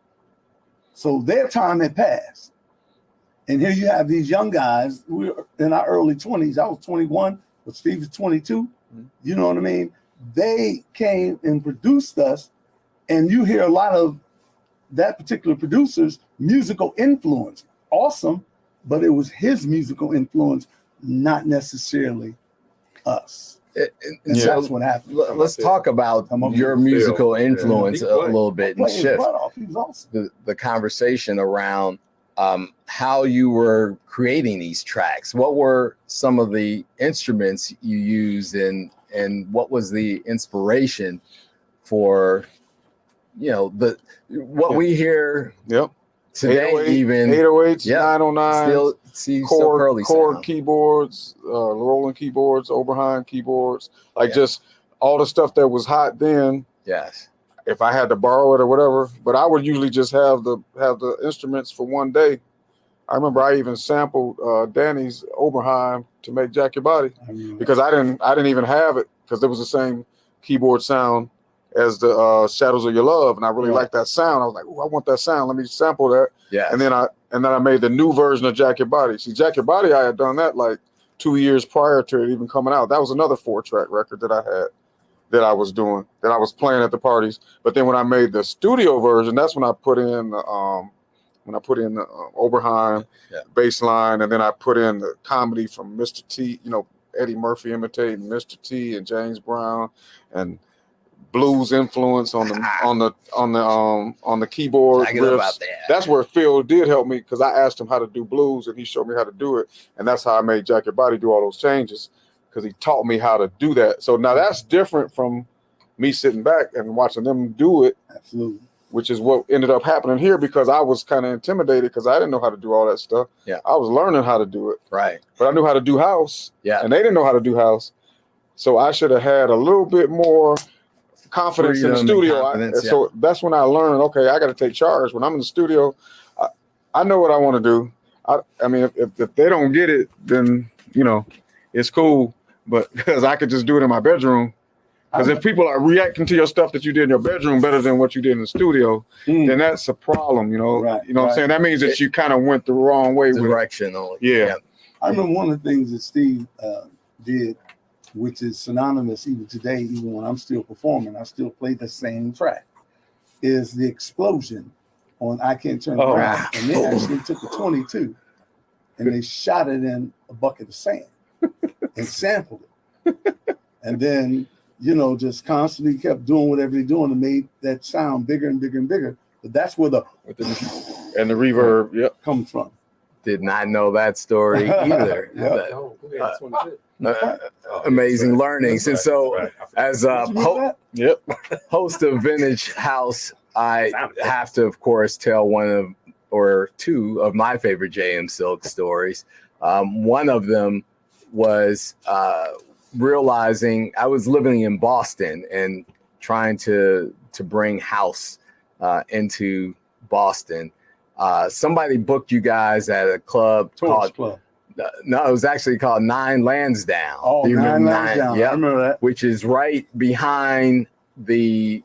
So their time had passed. And here you have these young guys. We were in our early 20s. I was 21, but Steve was 22. Mm-hmm. You know what I mean? They came and produced us. And you hear a lot of that particular producer's musical influence. Awesome. but it was his musical influence, not necessarily us. And So that's what happened. let's talk about your musical influence a little bit and Playing his shift butt off. He was awesome. the conversation around how you were creating these tracks. What were some of the instruments you used, and what was the inspiration for, you know, what we hear today, 808, even 808s, yeah, 909s, still see so Hurley chord sound. keyboards, Roland keyboards, Oberheim keyboards, just all the stuff that was hot then. Yes. If I had to borrow it or whatever, but I would usually just have the instruments for one day. I remember I even sampled Danny's Oberheim to make Jack Your Body because I didn't even have it because it was the same keyboard sound as the Shadows of Your Love, and I really liked that sound. I was like, "Oh, I want that sound. Let me sample that." Yeah. And then I made the new version of Jack Your Body. See, Jack Your Body, I had done that like 2 years prior to it even coming out. That was another 4-track record that I had that I was doing, that I was playing at the parties. But then when I made the studio version, that's when I put in the Oberheim bass line, and then I put in the comedy from Mr. T, Eddie Murphy imitating Mr. T and James Brown, and blues influence on the keyboard riffs. About that. That's where Phil did help me, because I asked him how to do blues and he showed me how to do it, and that's how I made Jack Your Body do all those changes, because he taught me how to do that. So now that's different from me sitting back and watching them do it. Absolutely. Which is what ended up happening here, because I was kind of intimidated because I didn't know how to do all that stuff. Yeah, I was learning how to do it. Right. But I knew how to do house. Yeah. And they didn't know how to do house. So I should have had a little bit more confidence in the studio. So that's when I learned, okay, I got to take charge. When I'm in the studio, I know what I want to do. I mean, if they don't get it, then, it's cool. But because I could just do it in my bedroom. Because if people are reacting to your stuff that you did in your bedroom better than what you did in the studio, then that's a problem, Right, what I'm saying? That means that you kind of went the wrong way with it. Directional. Yeah. I remember one of the things that Steve did, which is synonymous even today, even when I'm still performing, I still play the same track, is the explosion on I Can't Turn Around. And they actually took a 22 and they shot it in a bucket of sand and sampled it. And then, just constantly kept doing whatever they're doing and made that sound bigger and bigger and bigger. But that's where the reverb comes from. Did not know that story either. Amazing learnings. And so, as host of Vintage House, I have to, of course, tell one or two of my favorite JM Silk stories. One of them was realizing I was living in Boston and trying to bring house into Boston. Somebody booked you guys at a club called no, it was actually called Nine Lansdowne. Oh, Nine Lansdowne. Yep. I remember that. Which is right behind the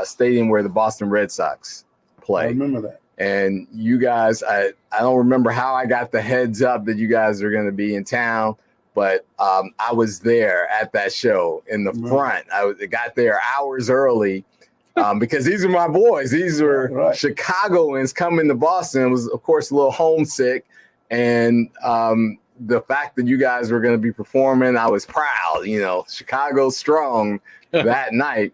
stadium where the Boston Red Sox play. I remember that. And you guys, I don't remember how I got the heads up that you guys are going to be in town, but I was there at that show in the front. I got there hours early because these are my boys. These were Chicagoans coming to Boston. I was, of course, a little homesick. And the fact that you guys were going to be performing, I was proud, Chicago strong that night.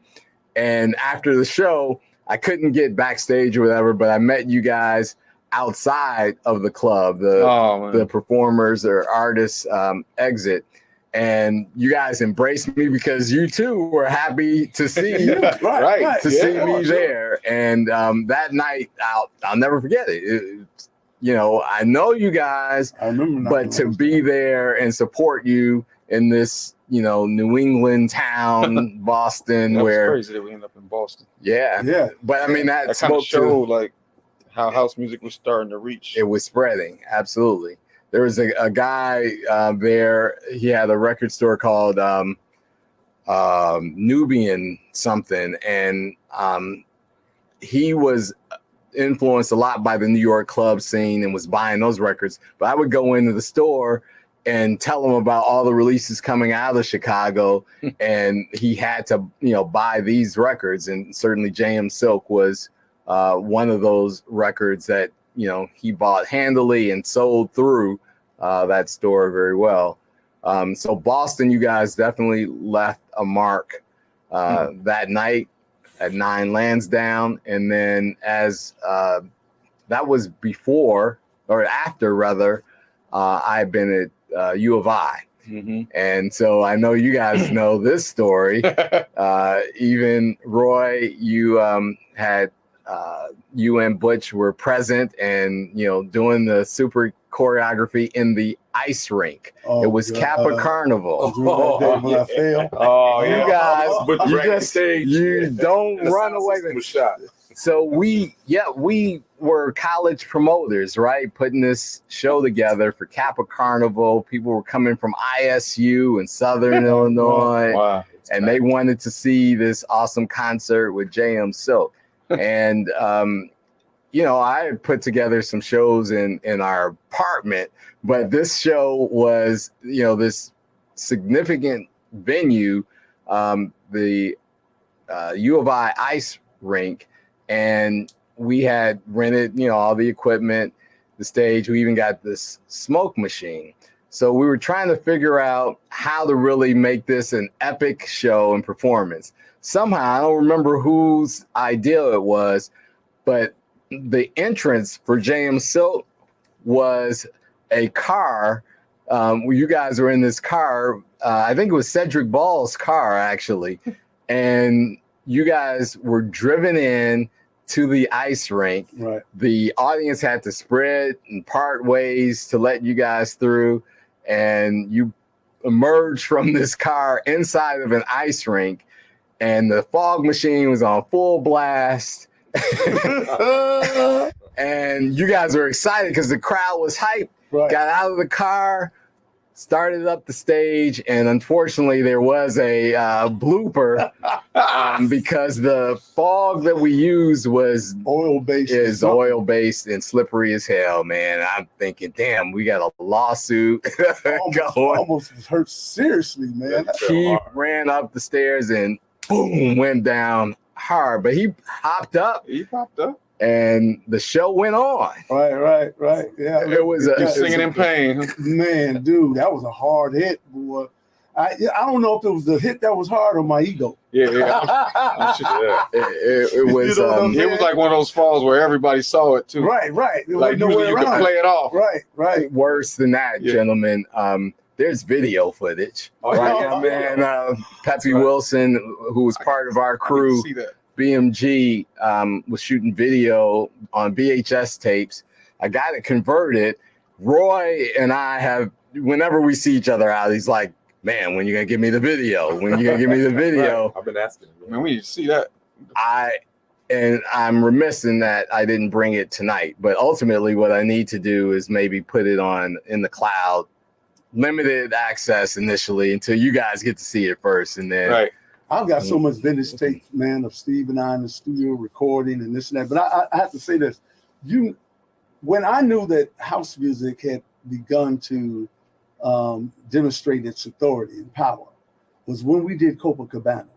And after the show, I couldn't get backstage or whatever, but I met you guys outside of the club, the performers or artists exit. And you guys embraced me because you too were happy to see see me there. And that night, I'll never forget it. I know you guys, but to be there and support you in this, New England town, Boston, that where was crazy that we ended up in Boston. Yeah. But I mean, that kind of showed like how house music was starting to reach. It was spreading. Absolutely. There was a guy there. He had a record store called Nubian something, and he was influenced a lot by the New York club scene and was buying those records. But I would go into the store and tell him about all the releases coming out of Chicago, and he had to, buy these records. And certainly JM Silk was one of those records that he bought handily and sold through that store very well. So Boston, you guys definitely left a mark that night at 9 Lansdowne. And then as that was before or after rather, I've been at U of I. Mm-hmm. And so I know you guys know this story. Even Roy, you had you and Butch were present and doing the super choreography in the ice rink. Oh, it was God. Kappa Carnival. When I fell. Oh, You guys, but you don't run away with was shot. So we were college promoters, right? Putting this show together for Kappa Carnival. People were coming from ISU and Southern Illinois, Wow. and they wanted to see this awesome concert with JM Silk. And I had put together some shows in our apartment, but this show was, this significant venue, the U of I ice rink. And we had rented, all the equipment, the stage. We even got this smoke machine. So we were trying to figure out how to really make this an epic show and performance. Somehow, I don't remember whose idea it was, but the entrance for JM Silk was a car. You guys were in this car. I think it was Cedric Ball's car, actually. And you guys were driven in to the ice rink. Right. The audience had to spread and part ways to let you guys through. And you emerged from this car inside of an ice rink. And the fog machine was on full blast. And you guys were excited because the crowd was hyped. Right. Got out of the car, started up the stage, and unfortunately there was a blooper because the fog that we used was oil-based and slippery as hell, man. I'm thinking, damn, we got a lawsuit going. Almost hurt seriously, man. He ran up the stairs and boom, went down hard, but he hopped up. He popped up. And the show went on. Right. Yeah. It was Singing in pain. Man, dude, that was a hard hit, boy. I don't know if it was the hit that was hard or my ego. Yeah. It was. You know what I'm It was like one of those falls where everybody saw it too. Right. There Like was usually you could play it off. Right. Worse than that, Yeah. gentlemen. There's video footage. Oh, Right, man. Peppy Wilson, who was part of our crew, See that. BMG, was shooting video on VHS tapes. I got it converted. Roy and I have, whenever we see each other out, he's like, man, when you gonna give me the video? When you gonna give me the video? Right. I've been asking him. Man, we need to see that. I'm remiss in that I didn't bring it tonight, but ultimately what I need to do is maybe put it on in the cloud, limited access initially until you guys get to see it first. And then Right. I've got so much vintage tape, man, of Steve and I in the studio recording and this and that. But I have to say this. When I knew that house music had begun to demonstrate its authority and power was when we did Copacabana.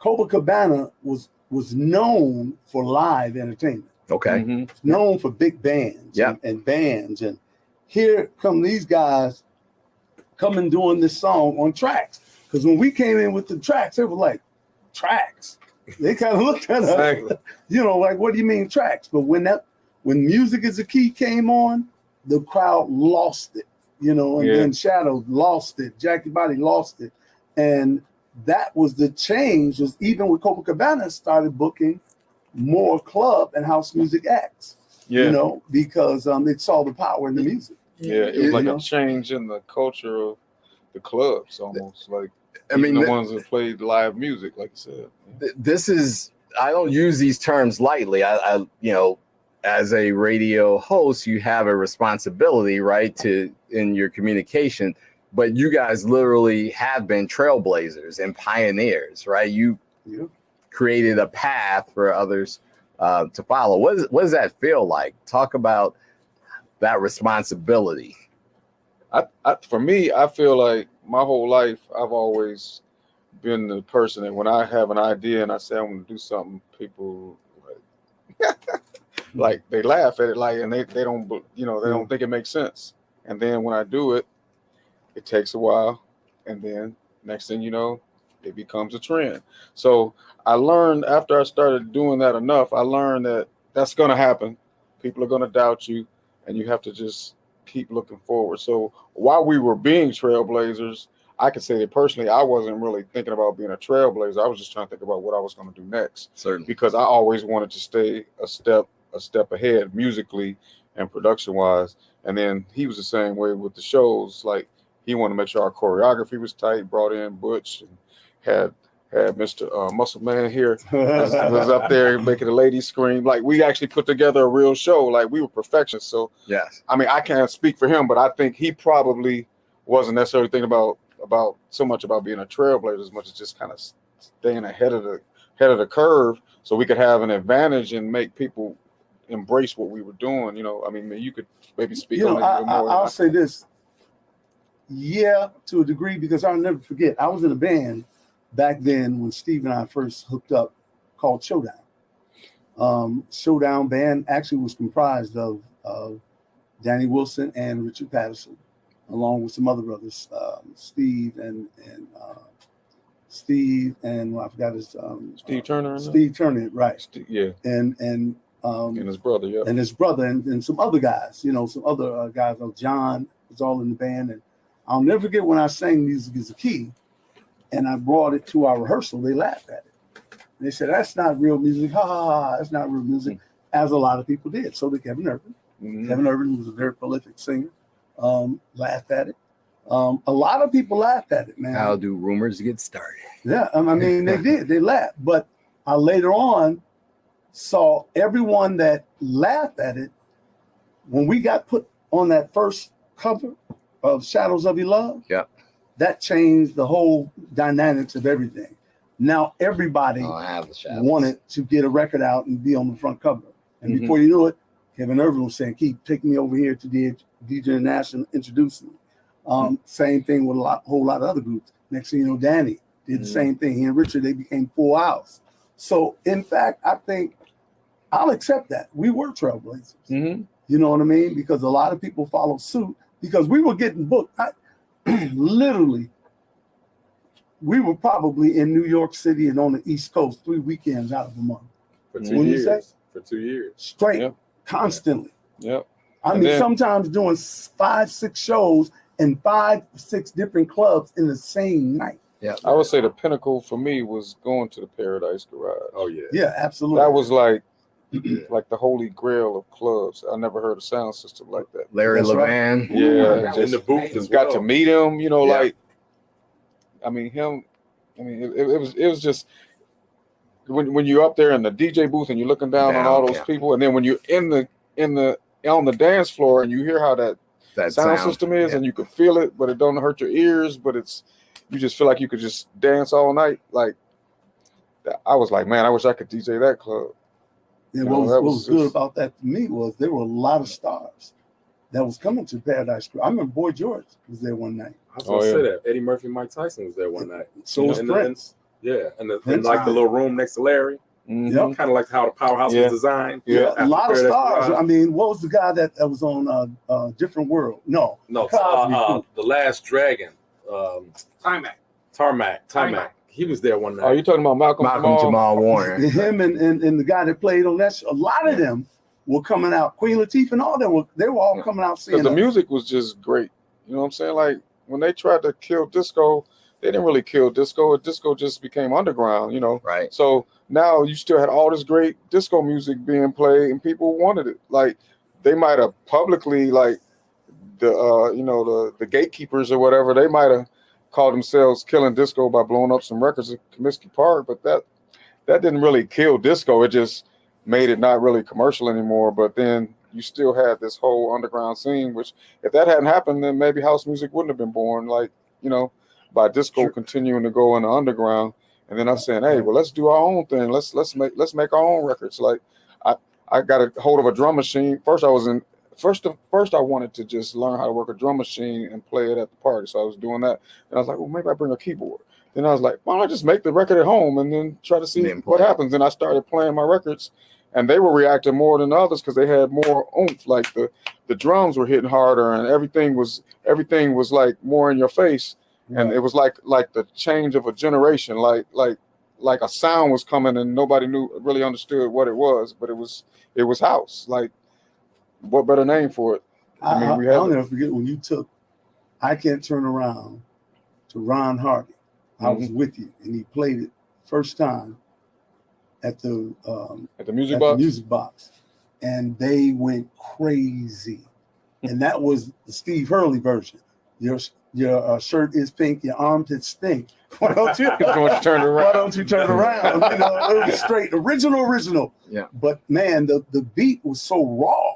Copacabana was known for live entertainment. okay. Mhm. Known for big bands and bands. And here come these guys coming doing this song on tracks. Because when we came in with the tracks, they were like, tracks. They kind of looked at us, Exactly. like, what do you mean tracks? But when Music is the Key came on, the crowd lost it, and Yeah. then Shadow lost it, Jackie Body lost it. And that was the change, was even with Copacabana started booking more club and house music acts, Yeah. because it saw the power in the music. Yeah. It was like You a know? change in the culture of the clubs almost. Like I mean, the ones that played live music, like you said. this is, I don't use these terms lightly. I as a radio host, you have a responsibility, right, in your communication. But you guys literally have been trailblazers and pioneers, right? You created a path for others to follow. What does that feel like? Talk about that responsibility. For me, I feel like my whole life I've always been the person that when I have an idea and I say I'm going to do something, people like like they laugh at it, like, and they don't, you know, they don't think it makes sense. And then when I do it, it takes a while, and then next thing you know, it becomes a trend. So I learned after I started doing that enough, I learned that that's going to happen. People are going to doubt you, and you have to just keep looking forward. So while we were being trailblazers, I could say that personally, I wasn't really thinking about being a trailblazer. I was just trying to think about what I was going to do next. Certainly. Because I always wanted to stay a step ahead musically and production wise. And then he was the same way with the shows. Like, he wanted to make sure our choreography was tight, brought in Butch, and had Mr. Muscle Man here was up there making the ladies scream. Like, we actually put together a real show. Like, we were perfectionists. So Yes. I mean, I can't speak for him, but I think he probably wasn't necessarily thinking about so much about being a trailblazer as much as just kind of staying ahead of the curve, so we could have an advantage and make people embrace what we were doing. You know, I mean, you could maybe speak You know, on it a little more. I'll say this. Yeah, to a degree, because I'll never forget. I was in a band back then when Steve and I first hooked up called Showdown. Showdown band actually was comprised of Danny Wilson and Richard Patterson, along with some other brothers, Steve and well, I forgot his Steve Turner. Steve Turner, right? Yeah, And his brother, yeah, and his brother, and some other guys, you know, some other guys. John was all in the band, and I'll never forget when I sang "Music Is the Key," and I brought it to our rehearsal. They laughed at it. They said, "That's not real music. Ha ha ha! That's not real music," as a lot of people did. So did Kevin Irvin. Mm-hmm. Kevin Irvin, who was a very prolific singer, laughed at it. A lot of people laughed at it, man. How do rumors get started? Yeah, I mean, they did. They laughed. But I later on saw everyone that laughed at it when we got put on that first cover of Shadows of Your Love. Yep. That changed the whole dynamics of everything. Now everybody wanted to get a record out and be on the front cover. And before you knew it, Kevin Irvin was saying, "Keith, take me over here to DJ International, introduce me." Same thing with whole lot of other groups. Next thing you know, Danny did the same thing. He and Richard, they became 4 hours. So in fact, I think I'll accept that. We were trailblazers. Mm-hmm. You know what I mean? Because a lot of people followed suit because we were getting booked. Literally, we were probably in New York City and on the East Coast 3 weekends out of a month. For What 2 you years. say? For 2 years. Straight, Yep. constantly. Yep. I mean, sometimes doing 5-6 shows in 5-6 different clubs in the same night. Yeah, I would say the pinnacle for me was going to the Paradise Garage. Oh yeah. Yeah, absolutely. That was like the holy grail of clubs. I never heard a sound system like that. Larry That's right. Levan. Yeah, In the booth as got well. to meet him. You know, Yeah. like, I mean, him. I mean, it was just when you're up there in the DJ booth and you're looking down on all those people, and then when you're on the dance floor and you hear how that sound system is, and you could feel it, but it don't hurt your ears, but you just feel like you could just dance all night. Like, I was like, man, I wish I could DJ that club. Yeah, You what know, was good about that to me was there were a lot of stars that was coming to Paradise Garage. I remember Boy George was there one night. I was gonna say that Eddie Murphy, Mike Tyson was there one night. So was Prince. And Prince. like the little room next to Larry. Mhm. Yep. Kind of like how the Powerhouse was designed. Yeah. A lot of Paradise stars. Garage. I mean, what was the guy that was on Different World? No, No, Cosby Crew. the Last Dragon. Tarmac. Tarmac. He was there one night. Are you talking about Malcolm Jamal Warner. Him and the guy that played on that show, a lot of them were coming out. Queen Latifah and all them they were all coming out seeing Because the us. music was just great. You know what I'm saying? Like, when they tried to kill disco, they didn't really kill disco. Disco just became underground, you know? Right. So now you still had all this great disco music being played and people wanted it. Like, they might have publicly, like, the gatekeepers or whatever, they might have called themselves killing disco by blowing up some records at Comiskey Park, but that didn't really kill disco. It just made it not really commercial anymore. But then you still had this whole underground scene, which if that hadn't happened, then maybe house music wouldn't have been born. Like, you know, by disco continuing to go in the underground, and then I'm saying, hey, well, let's do our own thing. Let's make our own records. Like, I got a hold of a drum machine. First I wanted to just learn how to work a drum machine and play it at the party. So I was doing that, and I was like, well, maybe I bring a keyboard. Then I was like, why don't I just make the record at home and then try to see what happens? And I started playing my records, and they were reacting more than others because they had more oomph. Like the drums were hitting harder, and everything was like more in your face. And it was like the change of a generation, like a sound was coming and nobody really understood what it was, but it was house. Like, what better name for it? I'll never forget when you took I Can't Turn Around to Ron Hardy. I was with you, and he played it first time at the music box, and they went crazy. And that was the Steve Hurley version. Your shirt is pink, your armpits stink. Why don't you turn around? Why don't you turn around? You know, it was straight original. Yeah. But man, the beat was so raw.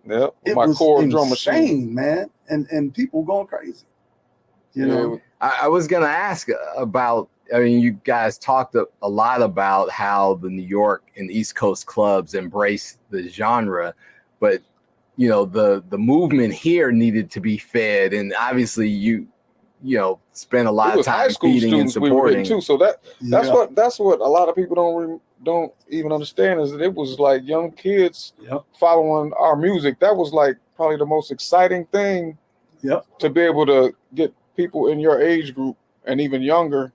Yeah, It my was core insane, drum machine, man, and people going crazy. You know, I was gonna ask about. I mean, you guys talked a lot about how the New York and East Coast clubs embrace the genre, but you know the movement here needed to be fed, and obviously you spent a lot of time feeding and supporting too. So that's what a lot of people don't even understand is that it was like young kids following our music. That was like probably the most exciting thing. To be able to get people in your age group and even younger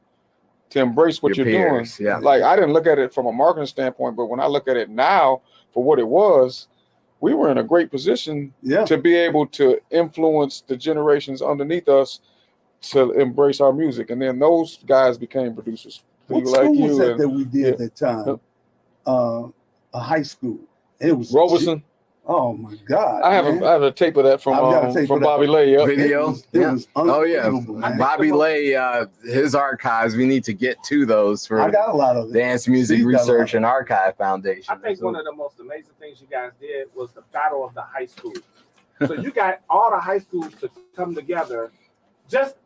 to embrace what you're doing. Yeah. Like, I didn't look at it from a marketing standpoint, but when I look at it now for what it was, we were in a great position to be able to influence the generations underneath us to embrace our music. And then those guys became producers. What school was that we did at that time? A high school. It was Robeson. Oh my God! I have a tape of that from Bobby Lay. Video. It was Bobby Lay, his archives. We need to get to those for I got a lot of it. Dance Music Research and Archive Foundation. I think one of the most amazing things you guys did was the battle of the high school. So you got all the high schools to come together, just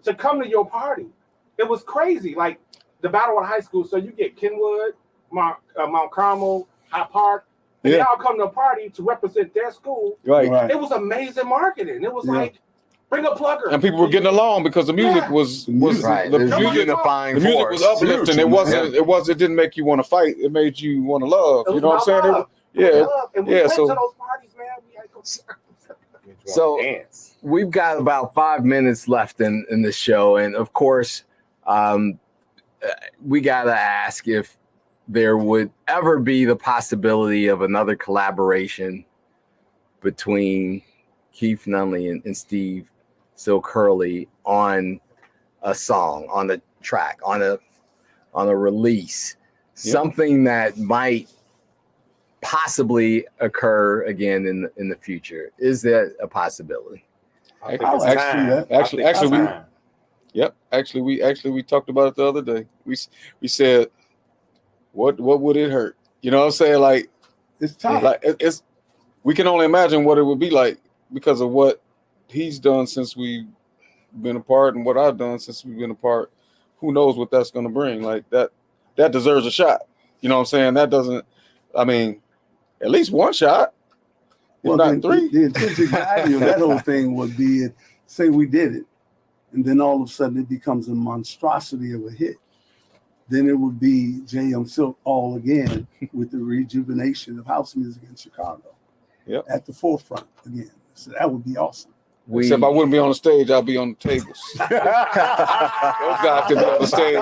to come to your party. It was crazy, like the battle of high school. So you get Kenwood, Mount Carmel, High Park. And they all come to a party to represent their school. Right. It was amazing marketing. It was like, bring a plugger. And people were getting along because the music was right. The music was uplifting. It didn't make you want to fight. It made you want to love. You know what I'm saying? And we went to those parties, man. We had to go. So we've got about 5 minutes left in the show. And of course, we got to ask if there would ever be the possibility of another collaboration between Keith Nunnally and Steve Silk Hurley on a song, on a track, on a release, something that might possibly occur again in the future. Is that a possibility? Actually, we talked about it the other day. We said, what would it hurt? You know what I'm saying? Like, it's time. Like it's we can only imagine what it would be like because of what he's done since we've been apart and what I've done since we've been apart. Who knows what that's going to bring? Like that deserves a shot. You know what I'm saying? That doesn't. I mean, at least one shot. Well, not three. The intrinsic value of that whole thing would be, say we did it, and then all of a sudden it becomes a monstrosity of a hit. Then it would be J.M. Silk all again with the rejuvenation of house music in Chicago. At the forefront again. So that would be awesome. Except I wouldn't be on the stage, I'll be on the tables. Those guys could be on the stage.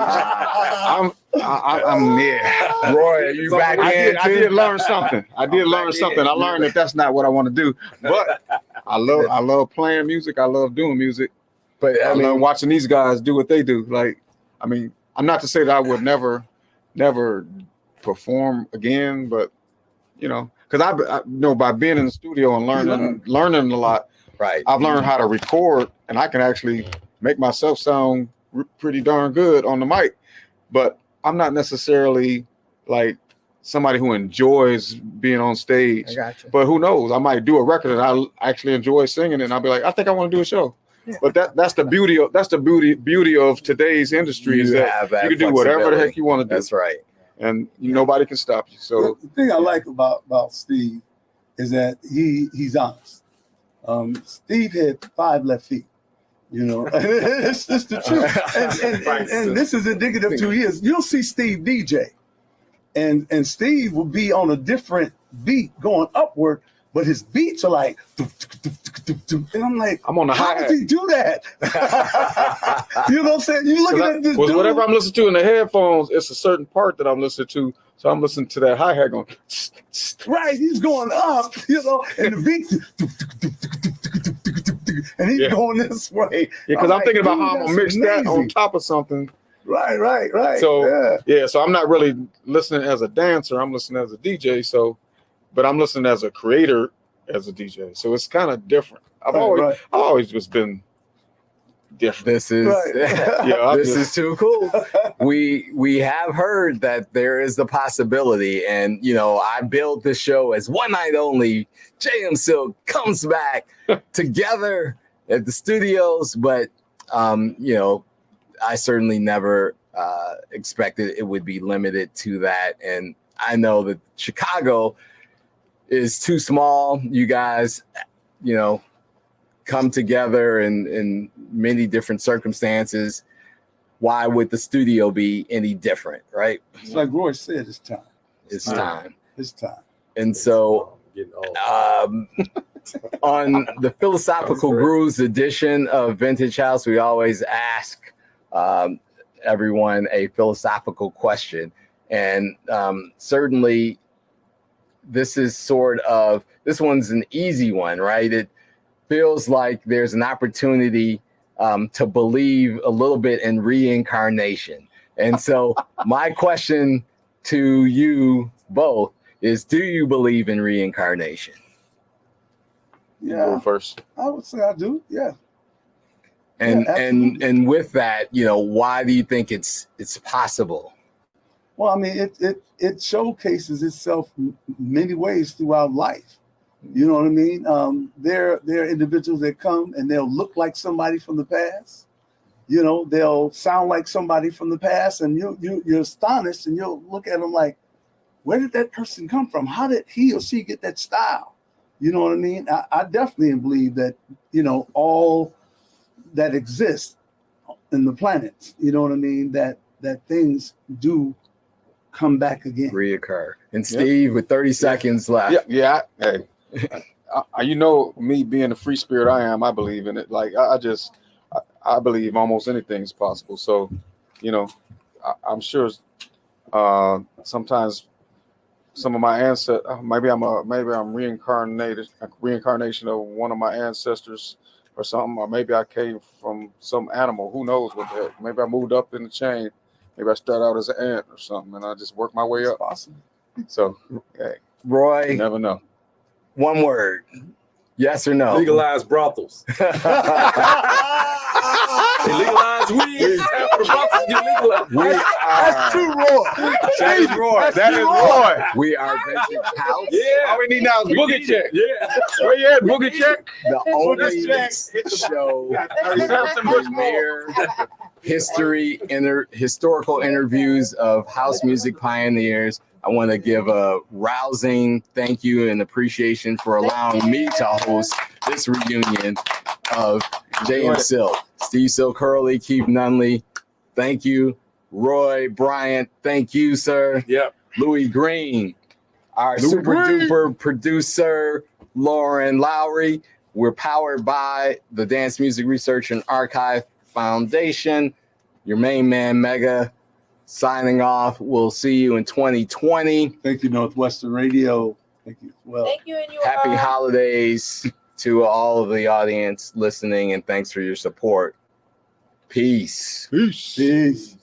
I'm there. Roy, are you back in? I did learn something. I learned that that's not what I want to do. But I love playing music. I love doing music. But I love watching these guys do what they do. Like, I mean, I'm not to say that I would never perform again, but you know, because I know by being in the studio and learning a lot, right? I've learned how to record, and I can actually make myself sound pretty darn good on the mic. But I'm not necessarily like somebody who enjoys being on stage. I got you. But who knows? I might do a record and I actually enjoy singing, and I'll be like, I think I want to do a show. Yeah. But that's the beauty of today's industry is that you can do whatever the heck you want to do. That's right. And nobody can stop you. So the thing I like about Steve is that he's honest. Steve had 5 left feet. You know, it's just the truth. And this is indicative to years. You'll see Steve DJ. and Steve will be on a different beat going upward, but his beats are like, and I'm like, I'm on the how hi-hat. does he do that? You know what I'm saying? You looking at this dude. Whatever I'm listening to in the headphones, it's a certain part that I'm listening to. So I'm listening to that hi-hat going. Right, he's going up, and the beat, and he's going this way. Yeah, because I'm like, thinking about dude, how I'm that's gonna mix that on amazing. top of something. Right. So so I'm not really listening as a dancer. I'm listening as a DJ. But I'm listening as a creator, as a DJ. So it's kind of different. I've always just been different. This is this is too cool. We have heard that there is the possibility, and I built this show as one night only. JM Silk comes back together at the studios, but I certainly never expected it would be limited to that. And I know that Chicago is too small. You guys, come together in many different circumstances. Why would the studio be any different, right? It's like Roy said, it's time. It's time. It's time. And so on the Philosophical Grooves edition of Vintage House, we always ask everyone a philosophical question. And certainly this one's an easy one, right? It feels like there's an opportunity to believe a little bit in reincarnation. And so my question to you both is, do you believe in reincarnation? You go first. I would say I do. Yeah. And with that, why do you think it's possible? Well, I mean, it showcases itself many ways throughout life. You know what I mean? There are individuals that come and they'll look like somebody from the past. They'll sound like somebody from the past, and you're astonished, and you'll look at them like, where did that person come from? How did he or she get that style? You know what I mean? I definitely believe that, all that exists in the planets, you know what I mean? That things do come back again. Reoccur. And Steve, with 30 seconds left. Yeah. Hey, me being the free spirit I am, I believe in it. Like I believe almost anything's possible. So, I'm sure sometimes some of my ancestors, maybe I'm reincarnated, a reincarnation of one of my ancestors or something, or maybe I came from some animal. Who knows what the heck? Maybe I moved up in the chain. Maybe I started out as an ant or something, and I just worked my way up. Awesome. So, hey, Roy, you never know. One word. Yes or no? Legalize brothels. They legalize weed. That's too raw. That is Roy. That is Roy. We are Vintage House. Yeah. All we need now is boogie check. Yeah. Where you at? Boogie check. The only show premier historical interviews of house music pioneers. I want to give a rousing thank you and appreciation for allowing me to host this reunion of JM Silk. Steve Silk, Hurley, Keith Nunnally, thank you. Roy Bryant, thank you, sir. Yep. Louis Green, our super duper producer, Lauren Lowry. We're powered by the Dance Music Research and Archive Foundation. Your main man, Mega, signing off. We'll see you in 2020. Thank you, Northwestern Radio. Thank you as well. Thank you, and you Happy holidays to all of the audience listening, and thanks for your support. Peace. Peace.